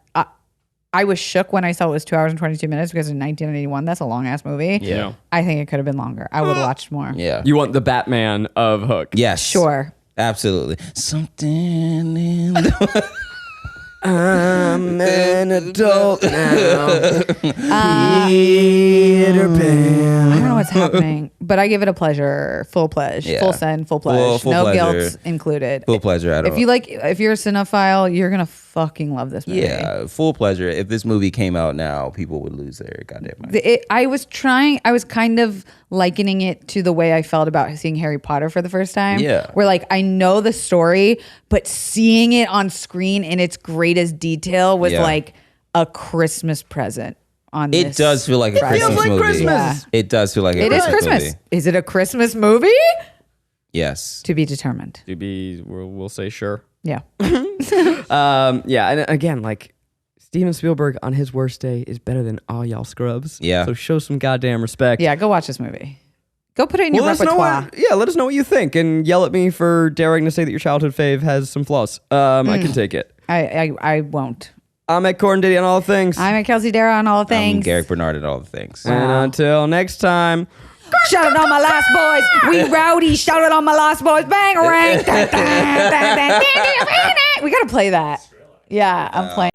[SPEAKER 4] I was shook when I saw it was 2 hours and 22 minutes because in 1981, that's a long ass movie.
[SPEAKER 5] Yeah.
[SPEAKER 4] I think it could have been longer. I would have watched more.
[SPEAKER 5] Yeah.
[SPEAKER 3] You want the Batman of Hook.
[SPEAKER 5] Yes.
[SPEAKER 4] Sure.
[SPEAKER 5] Absolutely. Something in the
[SPEAKER 3] I'm an adult now.
[SPEAKER 4] Peter Pan. I don't know what's happening, but I give it a pleasure, full pledge,
[SPEAKER 5] Yeah.
[SPEAKER 4] full send, full pledge,
[SPEAKER 5] Full
[SPEAKER 4] no
[SPEAKER 5] pleasure.
[SPEAKER 4] guilt included.
[SPEAKER 5] full pleasure. I don't
[SPEAKER 4] If you like, if you're a cinephile, you're gonna fucking love this movie.
[SPEAKER 5] yeah, full pleasure. If this movie came out now, people would lose their goddamn mind.
[SPEAKER 4] I was kind of likening it to the way I felt about seeing Harry Potter for the first time.
[SPEAKER 5] Yeah.
[SPEAKER 4] Where like I know the story, but seeing it on screen in its greatest detail was
[SPEAKER 5] Yeah.
[SPEAKER 4] like a Christmas present. On
[SPEAKER 5] It
[SPEAKER 4] this
[SPEAKER 5] does feel like a
[SPEAKER 4] Friday.
[SPEAKER 5] Christmas
[SPEAKER 3] like
[SPEAKER 5] movie.
[SPEAKER 3] Christmas.
[SPEAKER 4] Yeah.
[SPEAKER 5] It does feel like a
[SPEAKER 4] It is
[SPEAKER 5] Christmas
[SPEAKER 4] Christmas.
[SPEAKER 5] movie.
[SPEAKER 4] Is it a Christmas movie?
[SPEAKER 5] Yes.
[SPEAKER 4] To be determined.
[SPEAKER 3] We'll say sure.
[SPEAKER 4] Yeah.
[SPEAKER 3] Yeah, and again, like Steven Spielberg on his worst day is better than all y'all scrubs.
[SPEAKER 5] Yeah.
[SPEAKER 3] So show some goddamn respect.
[SPEAKER 4] Yeah, go watch this movie. Go put it in your
[SPEAKER 3] Let us know
[SPEAKER 4] repertoire.
[SPEAKER 3] let us know what you think, and yell at me for daring to say that your childhood fave has some flaws. I can take it.
[SPEAKER 4] I won't.
[SPEAKER 3] I'm at Corn Diddy on all things.
[SPEAKER 4] I'm at Kelsey Darragh on all
[SPEAKER 5] I'm
[SPEAKER 4] things.
[SPEAKER 5] Garrick Bernard and all the things.
[SPEAKER 3] And until next time.
[SPEAKER 4] Shout out on my lost boys. We rowdy. Shout out on my lost boys. Bang rang. We gotta play that. Yeah, I'm playing.